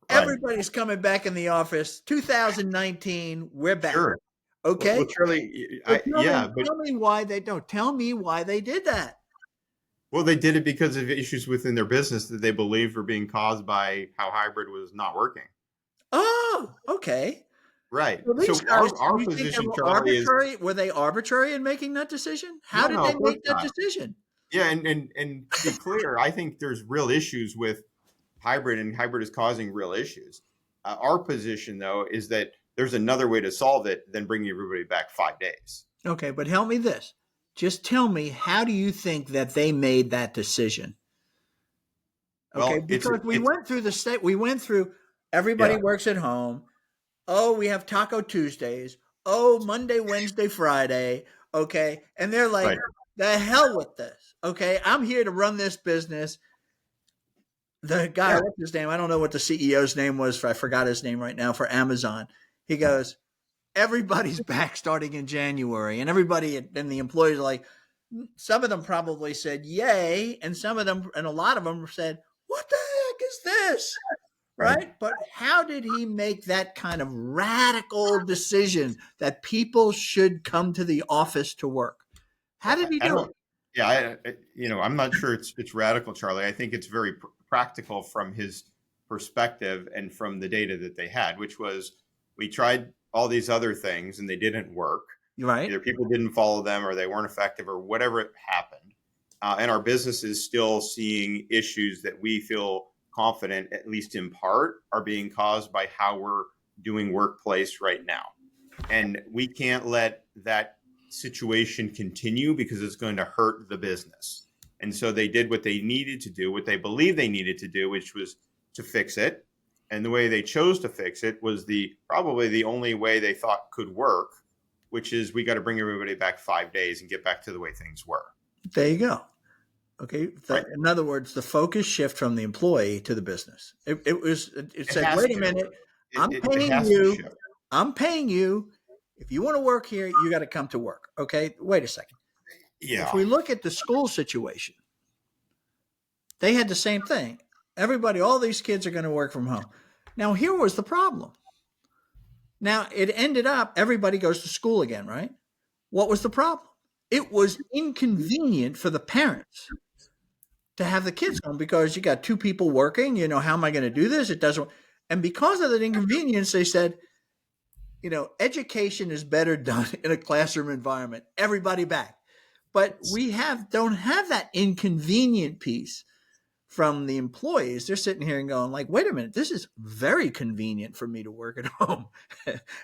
Right. Everybody's coming back in the office. 2019, we're back. Sure. Okay. Well, Charlie, So yeah, but tell me why they don't. Tell me why they did that. well, they did it because of issues within their business that they believed were being caused by how hybrid was not working. Oh, okay. Right. Well, these So guys, do our you think they position, were Charlie, is arbitrary? Were they arbitrary in making that decision? How no, did no, they of course make that not. decision? Yeah, and to be clear, I think there's real issues with hybrid, and hybrid is causing real issues. Our position, though, is that there's another way to solve it than bringing everybody back 5 days. Okay, but help me this. Just tell me, how do you think that they made that decision? Okay, Well, because we it's went through the state, we went through everybody yeah, works at home. Oh, we have Taco Tuesdays. Oh, Monday, Wednesday, Friday. Okay. And they're like, right. the hell with this. Okay. I'm here to run this business. The guy, Yeah, what's his name? I don't know what the CEO's name was. I forgot his name right now for Amazon. He goes, everybody's back starting in January. And everybody and the employees are like, some of them probably said, yay. And some of them, and a lot of them said, what the heck is this? right. Right? But how did he make that kind of radical decision that people should come to the office to work? How Well, did he I do it? don't. Yeah, I'm not sure it's radical, Charlie. I think it's very practical from his perspective and from the data that they had, which was we tried all these other things and they didn't work. Right? Either people didn't follow them or they weren't effective or whatever it happened. And our business is still seeing issues that we feel confident, at least in part, are being caused by how we're doing workplace right now. And we can't let that situation continue because it's going to hurt the business. And so they did what they needed to do, what they believed they needed to do, which was to fix it. And the way they chose to fix it was probably the only way they thought could work, which is we got to bring everybody back 5 days and get back to the way things were. There you go. Okay. Right. In other words, the focus shift from the employee to the business. It It said, has wait a to. minute, I'm It paying has to you. shift. I'm paying you. If you want to work here, you got to come to work. Okay. Wait a second. If Yeah. we look at the school situation, they had the same thing. Everybody, all these kids are going to work from home. Now, here was the problem. Now, it ended up everybody goes to school again, right? What was the problem? It was inconvenient for the parents to have the kids home because you got two people working. How am I going to do this? It doesn't. And because of that inconvenience, they said, education is better done in a classroom environment. Everybody back. But we don't have that inconvenient piece from the employees. They're sitting here and going like, wait a minute, this is very convenient for me to work at home.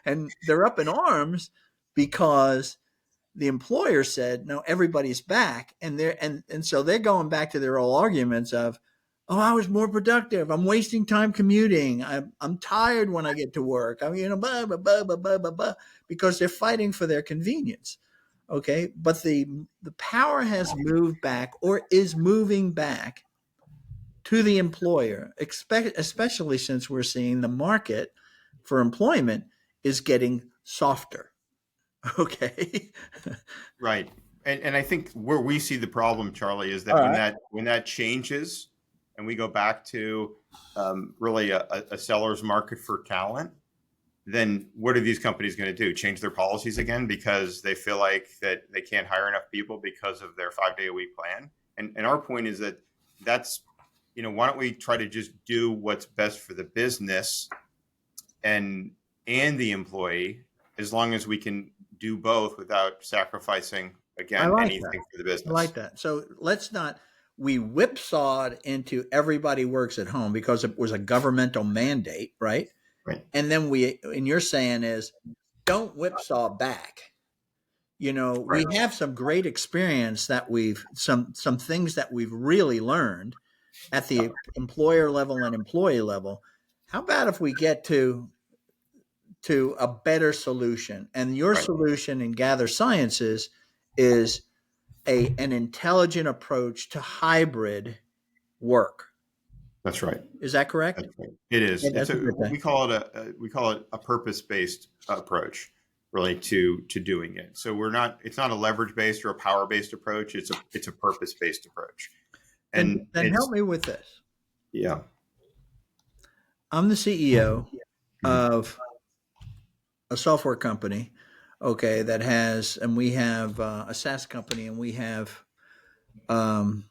And they're up in arms because the employer said, no, everybody's back. And so they're going back to their old arguments of, oh, I was more productive. I'm wasting time commuting. I'm tired when I get to work. Blah, blah, blah, blah, blah, blah, blah, because they're fighting for their convenience. Okay. But the power has moved back or is moving back to the employer, especially since we're seeing the market for employment is getting softer. Okay. Right. And I think where we see the problem, Charlie, is All that right. when that changes and we go back to really a seller's market for talent, then what are these companies going to do? Change their policies again because they feel like that they can't hire enough people because of their 5 day a week plan? And our point is that that's, why don't we try to just do what's best for the business and the employee, as long as we can do both without sacrificing I again like that. anything for the I like business. that. So let's not, we whipsawed into everybody works at home because it was a governmental mandate, right? Right. And then and you're saying is don't whipsaw back. We Right. have some great experience that some things that we've really learned at the employer level and employee level. How about if we get to a better solution? And your Right. solution in Gather Sciences is an intelligent approach to hybrid work. That's right. Is that correct? That's right. It is. Yeah, It's that's a good we thing. call it a purpose based approach, really to doing it. So it's not a leverage based or a power based approach. It's a purpose based approach, and Then help it's me with this. yeah. I'm the CEO Mhm. of a software company, okay, and we have a SaaS company, and we have um,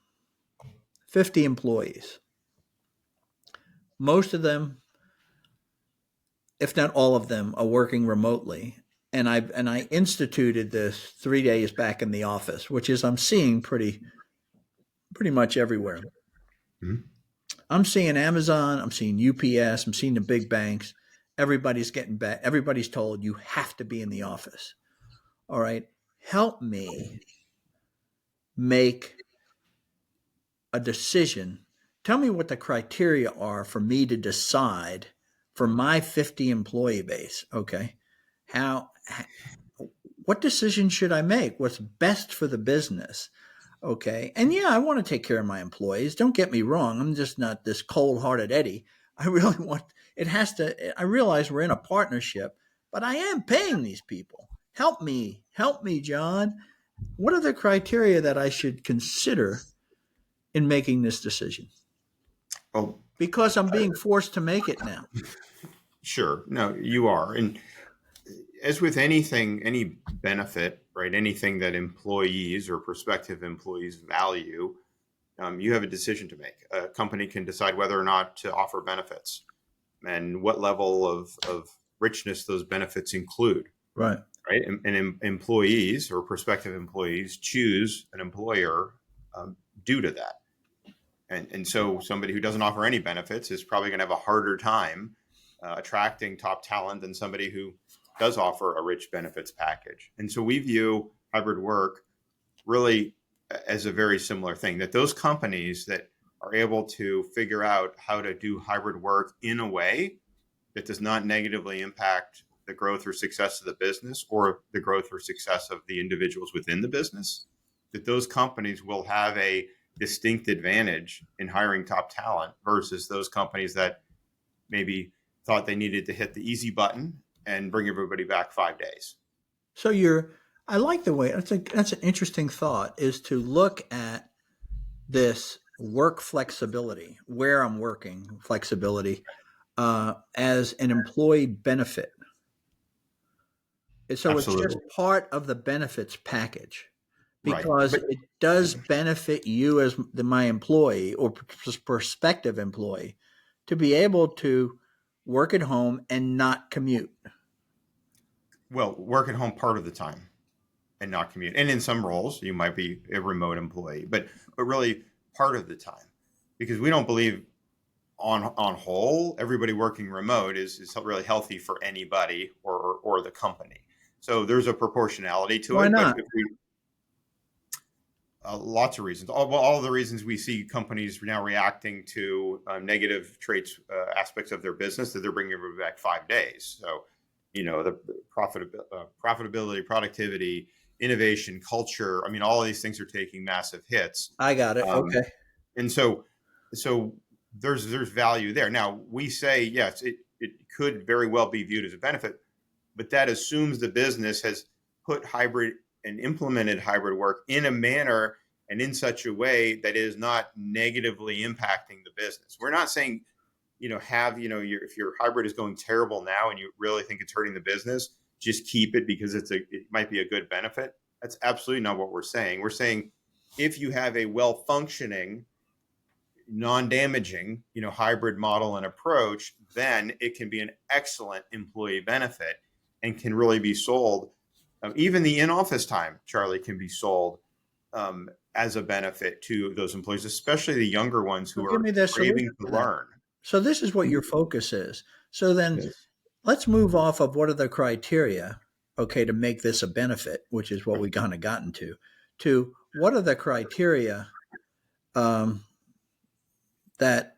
50 employees. Most of them if not all of them, are working remotely. And I instituted this 3 days back in the office, which is I'm seeing pretty much everywhere. Mhm. I'm seeing Amazon, I'm seeing UPS, I'm seeing the big banks. Everybody's getting back. Everybody's told you have to be in the office. All right. Help me make a decision. Tell me what the criteria are for me to decide for my 50 employee base. Okay. How, what decision should I make? What's best for the business? Okay. And yeah, I want to take care of my employees. Don't get me wrong. I'm just not this cold hearted Eddie. I really want it has to, I realize we're in a partnership, but I am paying these people. Help me, John. What are the criteria that I should consider in making this decision? Oh, Because I'm being forced to make it now. sure. No, you are. And as with anything, any benefit, right? Anything that employees or prospective employees value, you have a decision to make. A company can decide whether or not to offer benefits and what level of richness those benefits include, Right. right? And employees or prospective employees choose an employer due to that. And so somebody who doesn't offer any benefits is probably going to have a harder time attracting top talent than somebody who does offer a rich benefits package. And so we view hybrid work really as a very similar thing, that those companies that are able to figure out how to do hybrid work in a way that does not negatively impact the growth or success of the business or the growth or success of the individuals within the business, that those companies will have a distinct advantage in hiring top talent versus those companies that maybe thought they needed to hit the easy button and bring everybody back 5 days. So I like the way that's an interesting thought is to look at this work flexibility, where I'm working flexibility, as an employee benefit. And so it's just Absolutely. part of the benefits package Right. because But it does benefit you as my employee or prospective employee to be able to work at home and not commute. well, work at home part of the time and not commute. And in some roles, you might be a remote employee, but really part of the time, because we don't believe on whole everybody working remote is really healthy for anybody or the company. So there's a proportionality to Why it. But not? if we lots of reasons, all the reasons we see companies now reacting to negative traits, aspects of their business, that they're bringing everybody back 5 days. So, the profitability, productivity, innovation, culture. I mean, all of these things are taking massive hits. I got it. Um, Okay. and so there's value there. Now we say, yes, it could very well be viewed as a benefit, but that assumes the business has put hybrid and implemented hybrid work in a manner and in such a way that is not negatively impacting the business. We're not saying, if your hybrid is going terrible now and you really think it's hurting the business, just keep it because it might be a good benefit. That's absolutely not what we're saying. We're saying if you have a well functioning, non-damaging, hybrid model and approach, then it can be an excellent employee benefit and can really be sold. Even the in-office time, Charlie, can be sold as a benefit to those employees, especially the younger ones So who give are me the solution craving to to that. learn. So this is what your focus is. So then Yes. let's move off of what are the criteria, okay, to make this a benefit, which is what we kind of gotten to what are the criteria um, that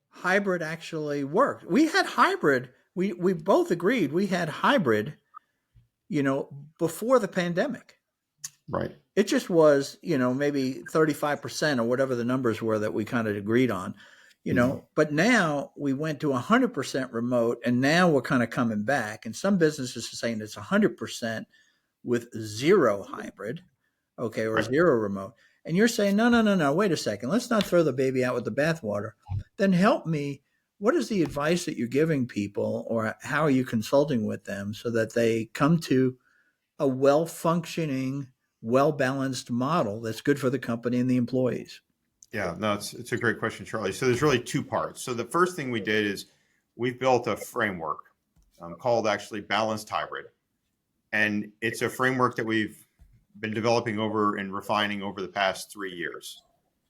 hybrid actually worked. We had hybrid. We both agreed we had hybrid, before the pandemic. Right. It just was, maybe 35% or whatever the numbers were that we kind of agreed on, Mhm. but now we went to 100% remote and now we're kind of coming back. And some businesses are saying it's 100% with zero hybrid, okay, or Right. zero remote. And you're saying, no, no, no, no, wait a second. Let's not throw the baby out with the bathwater. Then help me. What is the advice that you're giving people, or how are you consulting with them so that they come to a well functioning, well balanced model that's good for the company and the employees? Yeah, no, it's a great question, Charlie. So there's really two parts. So the first thing we did is we've built a framework called actually Balanced Hybrid. And it's a framework that we've been developing over and refining over the past 3 years.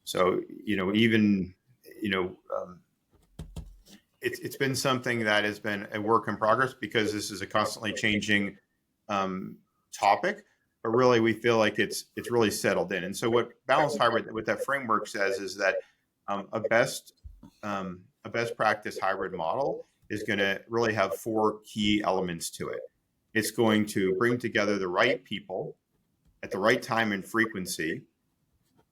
So, it's been something that has been a work in progress because this is a constantly changing topic, but really we feel like it's really settled in. And so what Balanced Hybrid, what that framework says is that a best practice hybrid model is going to really have 4 key elements to it. It's going to bring together the right people at the right time and frequency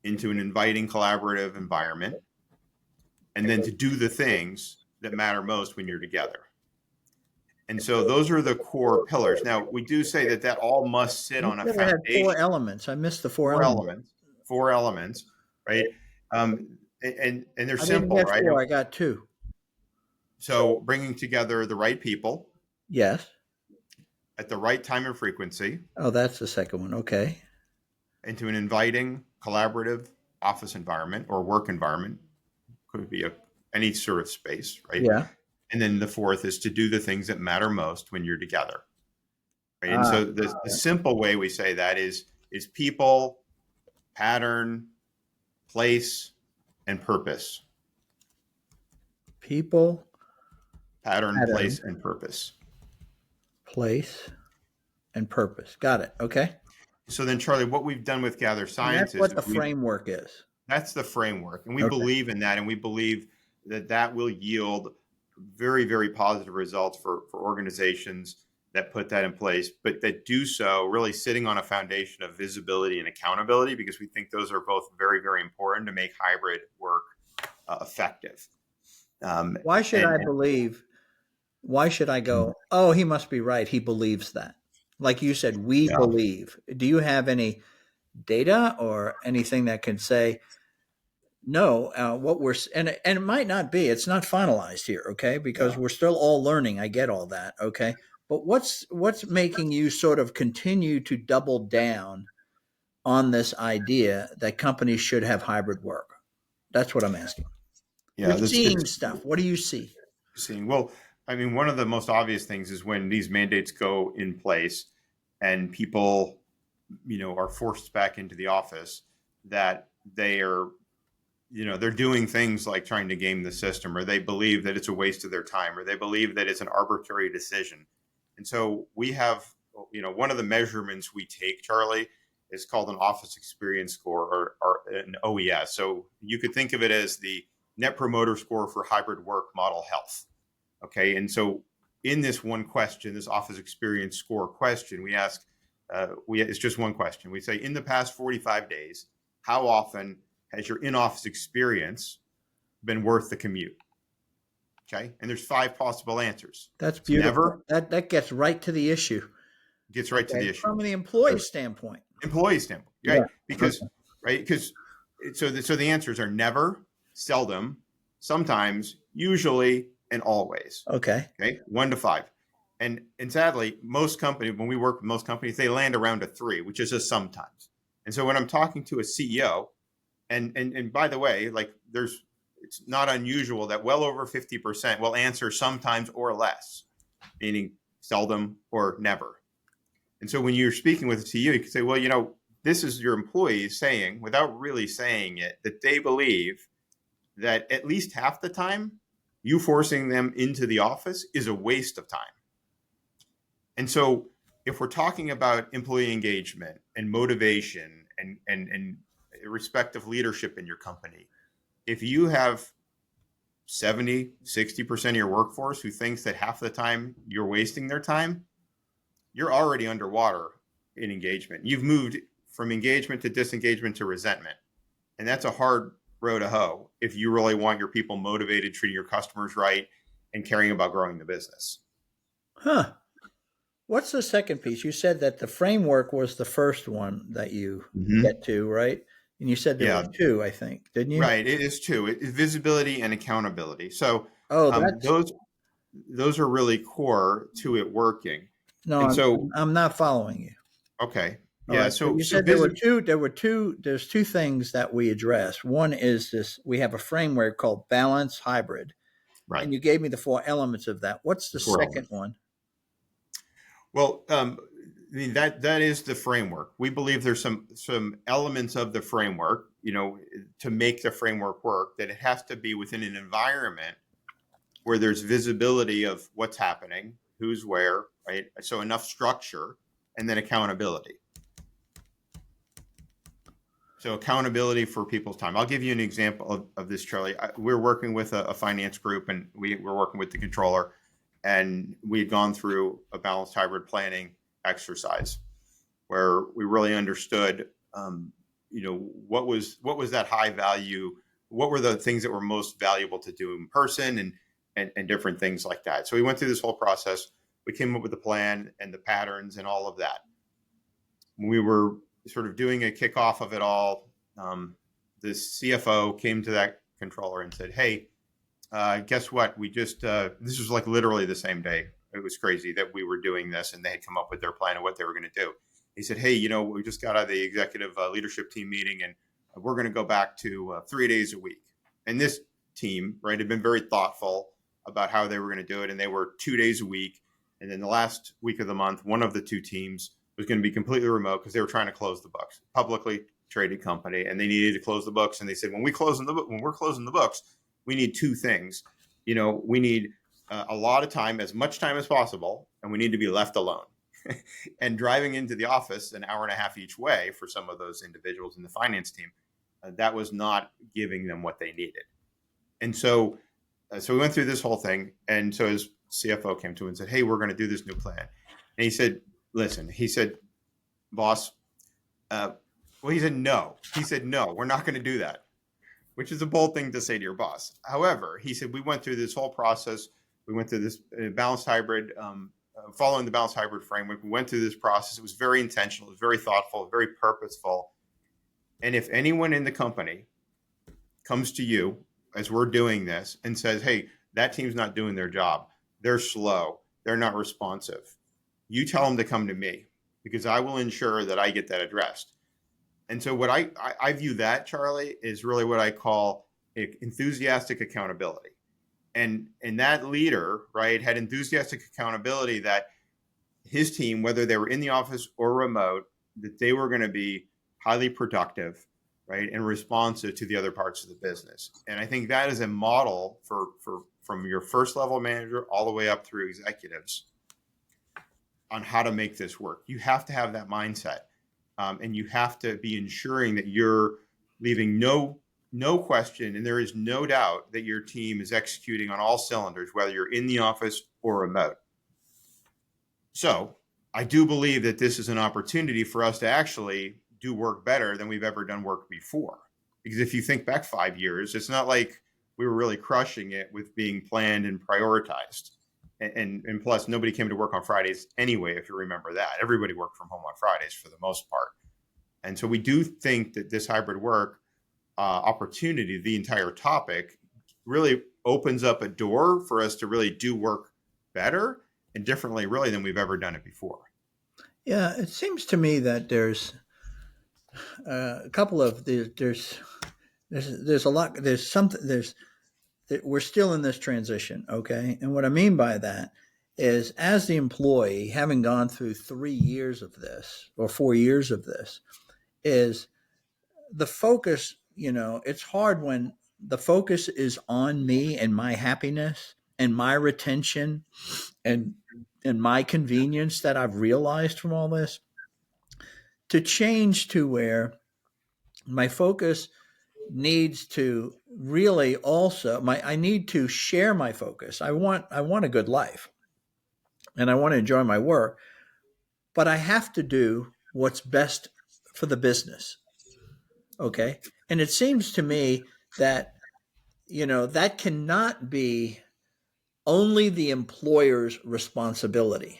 into an inviting collaborative environment, and then to do the things that matter most when you're together. And so those are the core pillars. Now, we do say that all must sit on a foundation. Had 4 elements. I missed the 4 elements. 4 elements, right? And they're I simple, didn't get right? 4, I got 2. So bringing together the right people. Yes. At the right time and frequency. Oh, that's the second one. Okay. Into an inviting, collaborative office environment or work environment. Could be any sort of space, right? Yeah. And then the 4th is to do the things that matter most when you're together. Right? And so the simple way we say that is people, pattern, place, and purpose. People, pattern, place, and purpose. Place and purpose. Got it. Okay. So then, Charlie, what we've done with Gather Science is what the framework is. That's the framework. And we believe in that. And we believe that will yield very, very positive results for organizations that put that in place, but that do so really sitting on a foundation of visibility and accountability, because we think those are both very, very important to make hybrid work effective. Why should I go, oh, he must be right. He believes that. Like you said, we believe. Do you have any data or anything that can say, no, what we're, and it might not be, it's not finalized here. Okay. Because we're still all learning. I get all that. Okay. But what's making you sort of continue to double down on this idea that companies should have hybrid work? That's what I'm asking. Yeah. You're seeing stuff. What do you see? Well, I mean, one of the most obvious things is when these mandates go in place and people, are forced back into the office, that they are, they're doing things like trying to game the system, or they believe that it's a waste of their time, or they believe that it's an arbitrary decision. And so we have, one of the measurements we take, Charlie, is called an office experience score, or an OES. So you could think of it as the Net Promoter Score for hybrid work model health. Okay. And so in this one question, this office experience score question, we ask, it's just one question. We say, in the past 45 days, how often has your in-office experience been worth the commute? Okay. And there's 5 possible answers. That's beautiful. Never. That gets right to the issue. Gets right to the issue. From the employee standpoint. Right? Yeah. Because so the answers are never, seldom, sometimes, usually, and always. Okay. 1 to 5. And sadly, most companies, when we work with most companies, they land around a 3, which is a sometimes. And so when I'm talking to a CEO, and by the way, it's not unusual that well over 50% will answer sometimes or less, meaning seldom or never. And so when you're speaking with a CEO, you can say, well, this is your employees saying, without really saying it, that they believe that at least half the time, you forcing them into the office is a waste of time. And so if we're talking about employee engagement and motivation and respective leadership in your company, if you have 70, 60% of your workforce who thinks that half the time you're wasting their time, you're already underwater in engagement. You've moved from engagement to disengagement to resentment. And that's a hard row to hoe if you really want your people motivated, treating your customers right, and caring about growing the business. Huh. What's the second piece? You said that the framework was the first one that you get to, right? And you said there were 2, I think, didn't you? Right. It is 2. It's visibility and accountability. So those are really core to it working. No, I'm not following you. Okay. Yeah. Right. So you said there's 2 things that we address. One is this, we have a framework called Balanced Hybrid. Right. And you gave me the 4 elements of that. What's the second one? Well, I mean that is the framework. We believe there's some elements of the framework, to make the framework work, that it has to be within an environment where there's visibility of what's happening, who's where, right? So enough structure, and then accountability. So accountability for people's time. I'll give you an example of this, Charlie. We're working with a finance group, and we're working with the controller, and we had gone through a balanced hybrid planning exercise where we really understood, what was that high value, what were the things that were most valuable to do in person, and different things like that. So we went through this whole process. We came up with a plan and the patterns and all of that. When we were sort of doing a kickoff of it all, the CFO came to that controller and said, "Hey, guess what? We just this was like literally the same day. It was crazy that we were doing this, and they had come up with their plan of what they were going to do." He said, "Hey, we just got out of the executive leadership team meeting, and we're going to go back to 3 days a week." And this team, right, had been very thoughtful about how they were going to do it, and they were 2 days a week. And then the last week of the month, one of the two teams was going to be completely remote because they were trying to close the books. Publicly traded company, and they needed to close the books. And they said, when we're closing the books, we need two things. We need a lot of time, as much time as possible, and we need to be left alone. And driving into the office an hour and a half each way for some of those individuals in the finance team, that was not giving them what they needed. And so we went through this whole thing. And so his CFO came to him and said, "Hey, we're going to do this new plan." And he said, "Listen," he said, "boss," he said, "No." He said, "No, we're not going to do that," which is a bold thing to say to your boss. However, he said, "We went through this whole process. We went through this balanced hybrid, following the balanced hybrid framework. We went through this process. It was very intentional. It was very thoughtful, very purposeful. And if anyone in the company comes to you as we're doing this and says, 'Hey, that team's not doing their job. They're slow. They're not responsive,' you tell them to come to me, because I will ensure that I get that addressed." And so what I view that, Charlie, is really what I call enthusiastic accountability. And that leader, right, had enthusiastic accountability that his team, whether they were in the office or remote, that they were going to be highly productive, right, and responsive to the other parts of the business. And I think that is a model for from your first level manager all the way up through executives on how to make this work. You have to have that mindset, and you have to be ensuring that you're leaving no question, and there is no doubt that your team is executing on all cylinders, whether you're in the office or remote. So I do believe that this is an opportunity for us to actually do work better than we've ever done work before. Because if you think back 5 years, it's not like we were really crushing it with being planned and prioritized. And plus, nobody came to work on Fridays anyway, if you remember that. Everybody worked from home on Fridays for the most part. And so we do think that this hybrid work opportunity, the entire topic, really opens up a door for us to really do work better and differently, really, than we've ever done it before. Yeah, it seems to me that there's a couple of there's a lot, there's something, we're still in this transition, okay? And what I mean by that is, as the employee, having gone through 3 years of this or 4 years of this, is the focus, it's hard when the focus is on me and my happiness and my retention and my convenience that I've realized from all this, to change to where my focus needs to really also I need to share my focus. I want a good life, and I want to enjoy my work, but I have to do what's best for the business. Okay? And it seems to me that that cannot be only the employer's responsibility.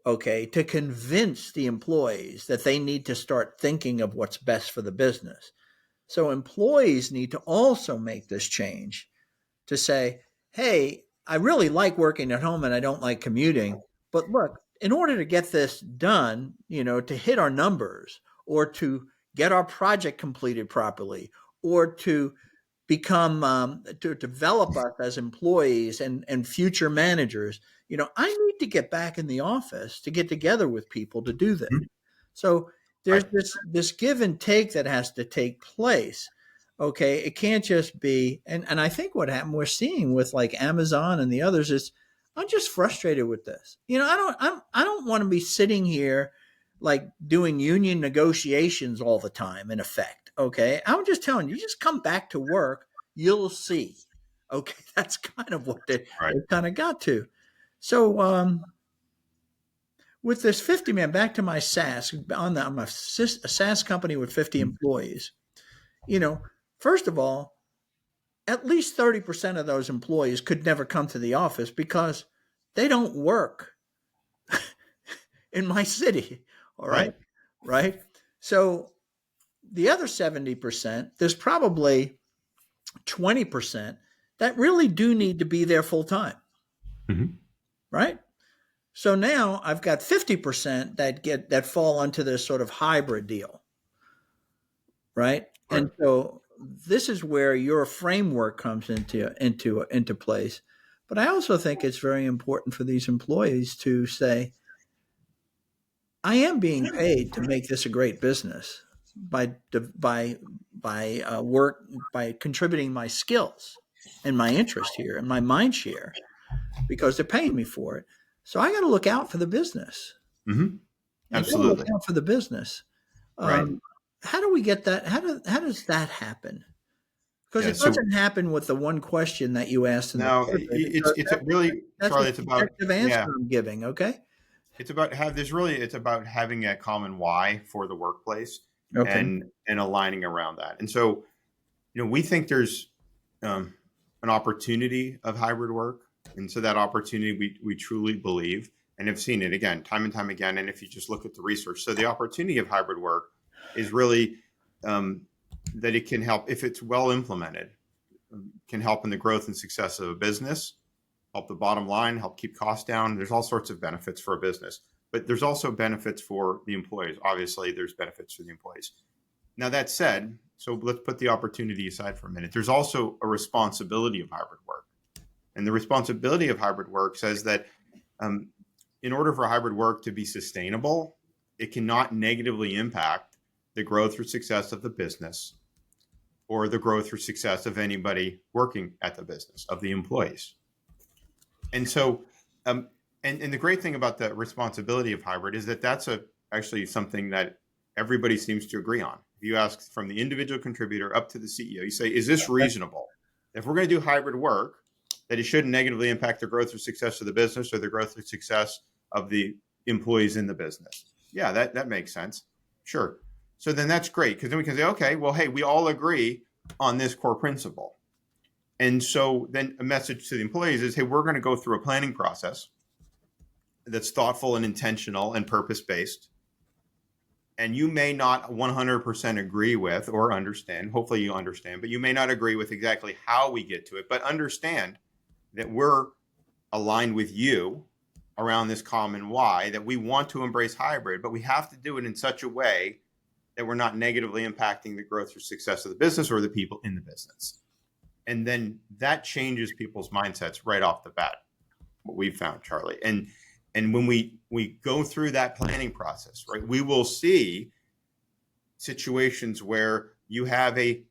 Okay, to convince the employees that they need to start thinking of what's best for the business. So employees need to also make this change to say, "Hey, I really like working at home and I don't like commuting. But look, in order to get this done, to hit our numbers, or to get our project completed properly, or to become to develop us as employees and future managers, I need to get back in the office to get together with people to do this. Mhm. So there's Right. this give and take that has to take place. Okay, it can't just be, and I think what happened we're seeing with like Amazon and the others is I'm just frustrated with this. I don't want to be sitting here like doing union negotiations all the time in effect. Okay, I'm just telling you, you just come back to work, you'll see. Okay, that's kind of what Right. they kind of got to. So with this 50 man, back to my SaaS, I'm a SaaS company with 50 Mhm. employees. First of all, at least 30% of those employees could never come to the office because they don't work in my city. All right. Right. Right. So the other 70%, there's probably 20% that really do need to be there full time. Mhm. Right. So now I've got 50% that fall onto this sort of hybrid deal. Right. Right. And so this is where your framework comes into place. But I also think it's very important for these employees to say, I am being paid to make this a great business by work by contributing my skills and my interest here and my mind share because they're paying me for it. So I got to look out for the business. Hmm. I got to look Absolutely. out for the business. Right. Um, how do we get that? How does that happen? Because Yeah. it So doesn't happen with the one question that you asked in the now survey. it's Because it's really, that's a Charlie. It's about, subjective answer yeah. I'm giving. Okay. It's about it's about having a common why for the workplace Okay. and aligning around that. And so, we think there's um, an opportunity of hybrid work, and so that opportunity we truly believe and have seen it again time and time again. And if you just look at the research, so the opportunity of hybrid work is really um, that it can help if it's well implemented, can help in the growth and success of a business, help the bottom line, help keep costs down. There's all sorts of benefits for a business, but there's also benefits for the employees. Obviously, there's benefits for the employees. Now, that said, so let's put the opportunity aside for a minute. There's also a responsibility of hybrid work. And the responsibility of hybrid work says that um, in order for hybrid work to be sustainable, it cannot negatively impact the growth or success of the business or the growth or success of anybody working at the business, of the employees. And so, um, and the great thing about the responsibility of hybrid is that that's actually something that everybody seems to agree on. If you ask from the individual contributor up to the CEO, you say, is this reasonable? If we're going to do hybrid work, that it shouldn't negatively impact the growth or success of the business or the growth or success of the employees in the business. Yeah, that makes sense. Sure. So then that's great because then we can say, okay, well, hey, we all agree on this core principle. And so then a message to the employees is, hey, we're going to go through a planning process that's thoughtful and intentional and purpose-based. And you may not 100% agree with or understand, hopefully you understand, but you may not agree with exactly how we get to it, but understand that we're aligned with you around this common why, that we want to embrace hybrid, but we have to do it in such a way that we're not negatively impacting the growth or success of the business or the people in the business. And then that changes people's mindsets right off the bat, what we've found, Charlie. And when we go through that planning process, right, we will see situations where you have a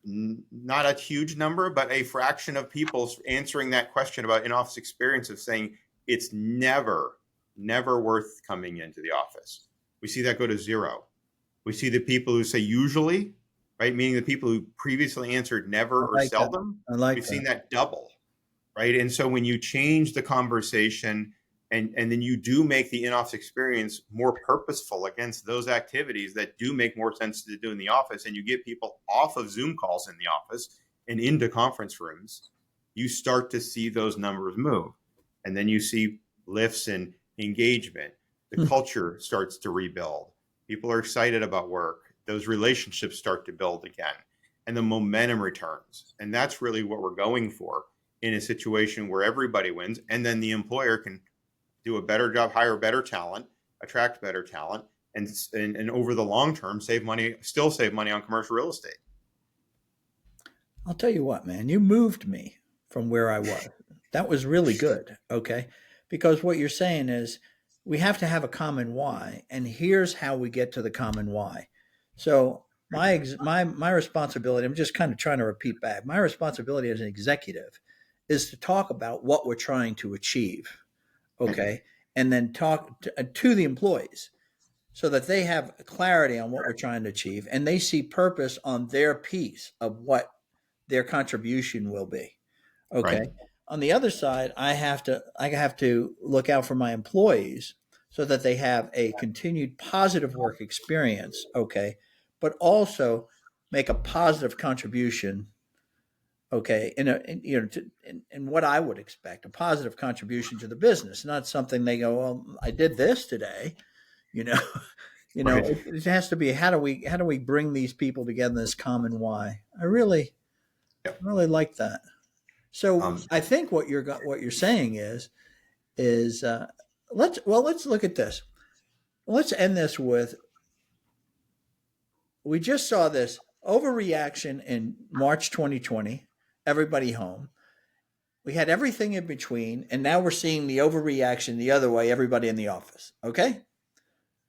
not a huge number, but a fraction of people answering that question about in-office experience of saying it's never worth coming into the office. We see that go to zero. We see the people who say usually, right, meaning the people who previously answered never or Like that. seldom. I like We've that. seen that double, right? And so when you change the conversation and then you do make the in-office experience more purposeful against those activities that do make more sense to do in the office, and you get people off of Zoom calls in the office and into conference rooms, you start to see those numbers move. And then you see lifts in engagement. The culture starts to rebuild. People are excited about work. Those relationships start to build again, and the momentum returns. And that's really what we're going for in a situation where everybody wins, and then the employer can do a better job, hire better talent, attract better talent, and over the long term, still save money on commercial real estate. I'll tell you what, man, you moved me from where I was. That was really good. Okay. Because what you're saying is we have to have a common why. And here's how we get to the common why. So, my responsibility, I'm just kind of trying to repeat back. My responsibility as an executive is to talk about what we're trying to achieve. Okay. And then talk to the employees so that they have clarity on what we're trying to achieve and they see purpose on their piece of what their contribution will be. Right. Okay. On the other side, I have to look out for my employees so that they have a continued positive work experience. Okay. But also make a positive contribution. Okay. In what I would expect, a positive contribution to the business, not something they go, well, I did this today, you know, Right. it has to be, how do we bring these people together in this common why? I really like that. So Um, I think what you're saying is let's look at this. Let's end this with, we just saw this overreaction in March 2020, everybody home. We had everything in between, and now we're seeing the overreaction the other way, everybody in the office. Okay?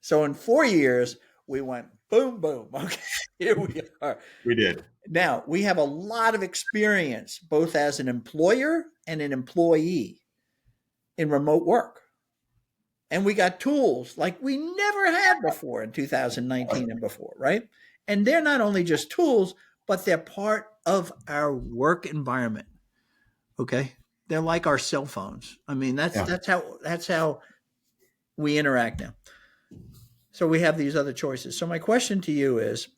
So in 4 years, we went boom, boom. Okay, here we are. we did. Now we have a lot of experience, both as an employer and an employee, in remote work. And we got tools like we never had before in 2019 and before, right? And they're not only just tools, but they're part of our work environment. Okay. They're like our cell phones. I mean, that's Yeah. that's how we interact now. So we have these other choices. So my question to you is,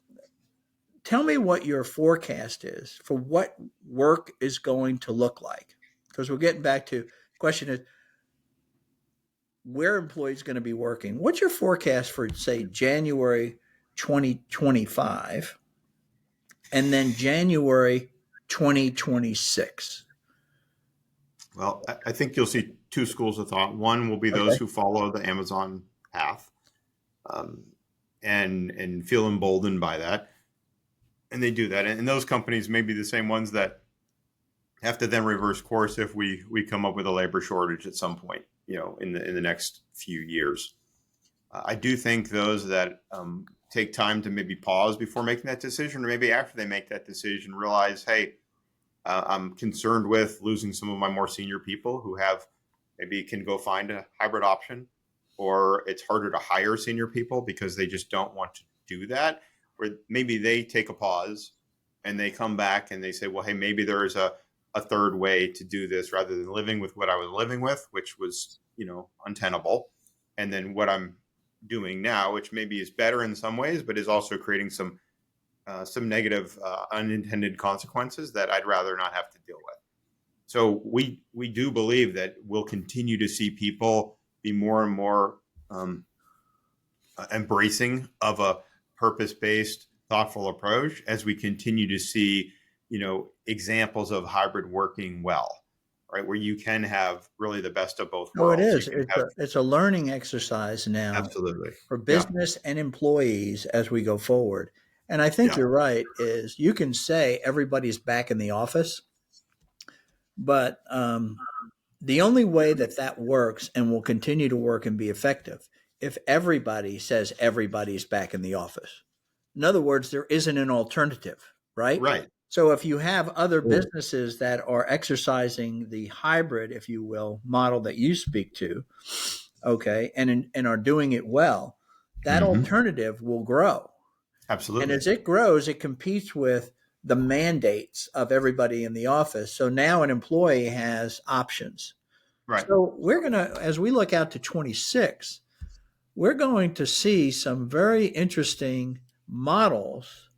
tell me what your forecast is for what work is going to look like. Because we're getting back to the question is, where employees going to be working. What's your forecast for, say, January 2025 and then January 2026? Well, I think you'll see two schools of thought. One will be those Okay. who follow the Amazon path, um, and feel emboldened by that, and they do that. And those companies may be the same ones that have to then reverse course if we come up with a labor shortage at some point, in the next few years. I do think those that take time to maybe pause before making that decision, or maybe after they make that decision, realize, hey, I'm concerned with losing some of my more senior people who have maybe can go find a hybrid option, or it's harder to hire senior people because they just don't want to do that. Or maybe they take a pause and they come back and they say, well, hey, maybe there's a third way to do this rather than living with what I was living with, which was, untenable. And then what I'm doing now, which maybe is better in some ways, but is also creating some negative unintended consequences that I'd rather not have to deal with. So we do believe that we'll continue to see people be more and more embracing of a purpose-based, thoughtful approach as we continue to see, examples of hybrid working well, right? Where you can have really the best of both Oh, it worlds. You is. can It's have a learning exercise now absolutely, for yeah, business and employees as we go forward. And I think yeah, you're right, is you can say everybody's back in the office, but the only way that that works and will continue to work and be effective if everybody says everybody's back in the office. In other words, there isn't an alternative, right? right, So if you have other mm-hmm. businesses that are exercising the hybrid, if you will, model that you speak to, okay, and are doing it well, that alternative will grow. And Absolutely, as it grows, it competes with the mandates of everybody in the office. So now an employee has options. right. So we're going to, as we look out to 26, we're going to see some very interesting models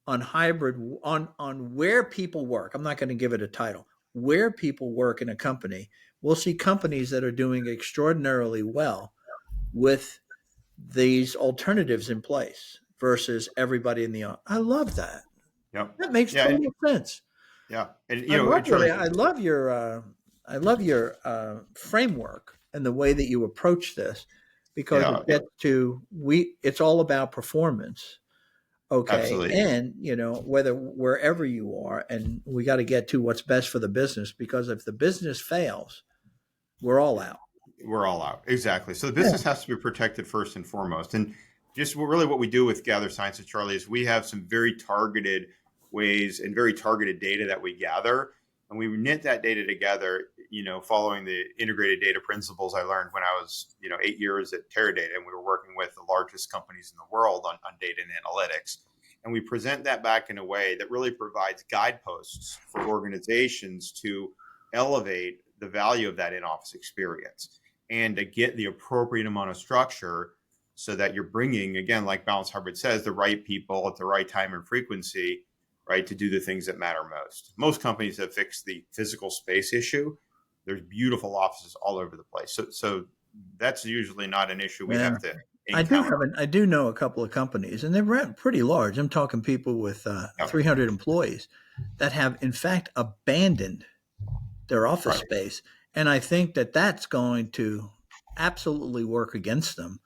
on hybrid, on where people work. I'm not going to give it a title. Where people work in a company, we'll see companies that are doing extraordinarily well with these alternatives in place versus everybody in the. I love that. Yep. That makes Yeah. total sense. Yeah. And, I love your. Charlie, I love your framework and the way that you approach this, because yeah. it gets to we. It's all about performance. Okay. Absolutely. And, whether wherever you are, and we got to get to what's best for the business, because if the business fails, we're all out. We're all out. Exactly. So the Yeah. business has to be protected first and foremost. And just really what we do with Gather Sciences, Charlie, is we have some very targeted ways and very targeted data that we gather. And we knit that data together, following the integrated data principles I learned when I was, 8 years at Teradata. And we were working with the largest companies in the world on data and analytics. And we present that back in a way that really provides guideposts for organizations to elevate the value of that in-office experience and to get the appropriate amount of structure so that you're bringing, again, like Balanced Hybrid says, the right people at the right time and frequency, right, to do the things that matter most. Most companies have fixed the physical space issue. There's beautiful offices all over the place. So that's usually not an issue we Yeah. have to encounter. I do know a couple of companies, and they're pretty large. I'm talking people with 300 employees that have, in fact, abandoned their office Right. space. And I think that that's going to absolutely work against them,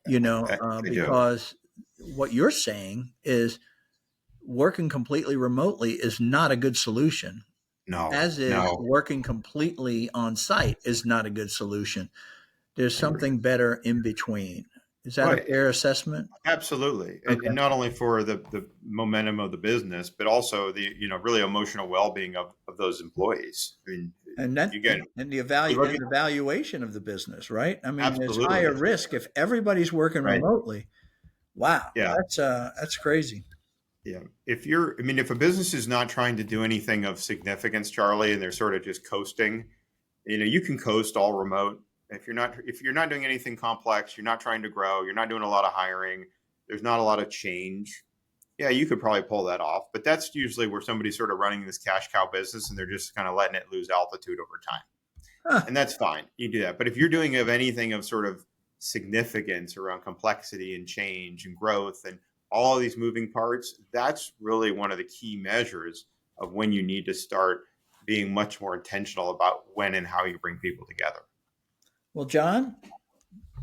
They do. because what you're saying is working completely remotely is not a good solution, No, as is no. working completely on site is not a good solution. There's I agree. something better in between. Is that a Right. fair assessment? Absolutely. And Okay. not only for the momentum of the business, but also the, really emotional well-being of those employees. I mean, And that again, and the we look at valuation of the business, right? I mean, there's higher absolutely. risk if everybody's working Right. remotely. Wow, Yeah. that's crazy. Yeah. If a business is not trying to do anything of significance, Charlie, and they're sort of just coasting, you can coast all remote. If you're not doing anything complex, you're not trying to grow, you're not doing a lot of hiring, there's not a lot of change. Yeah, you could probably pull that off, but that's usually where somebody's sort of running this cash cow business and they're just kind of letting it lose altitude over time. Huh. And that's fine. You do that. But if you're doing of anything of sort of significance around complexity and change and growth and all of these moving parts, that's really one of the key measures of when you need to start being much more intentional about when and how you bring people together. Well, John,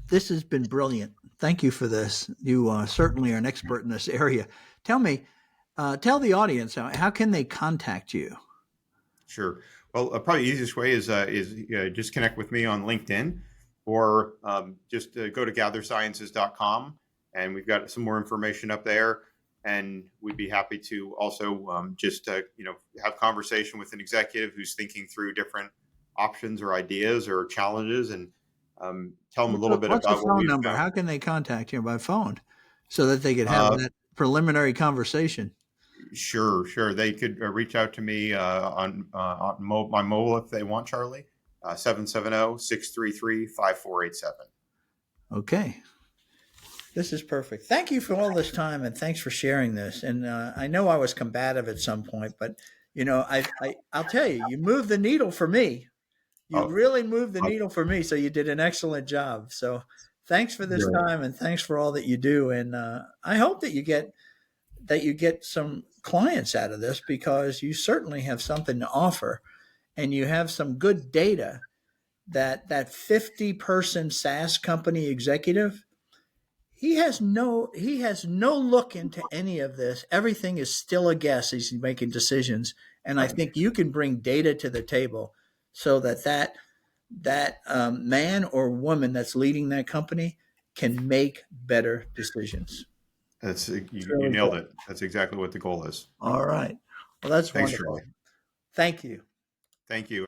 this has been brilliant. Thank you for this. You certainly are an expert in this area. Tell me, tell the audience, how can they contact you? Sure. Well, probably the easiest way is just connect with me on LinkedIn, or just go to gathersciences.com, and we've got some more information up there. And we'd be happy to also just have conversation with an executive who's thinking through different options or ideas or challenges, and tell them a little bit What's the about what phone we've number? found. How can they contact you by phone so that they could have Uh, that preliminary conversation? Sure. They could reach out to me on my mobile if they want, Charlie. 770-633-5487. Okay. This is perfect. Thank you for all this time, and thanks for sharing this. And I know I was combative at some point, but I'll tell you, you moved the needle for me. You Oh, really moved the oh, needle for me. So you did an excellent job. So thanks for this great. time, and thanks for all that you do. And I hope that you get some clients out of this, because you certainly have something to offer, and you have some good data. That 50-person SaaS company executive, he has no look into any of this. Everything is still a guess. He's making decisions, and I Right. think you can bring data to the table so that man or woman that's leading that company can make better decisions. You Really good. nailed it. That's exactly what the goal is. All right. Well, that's Thanks, wonderful. Charlie. Thank you. Thank you.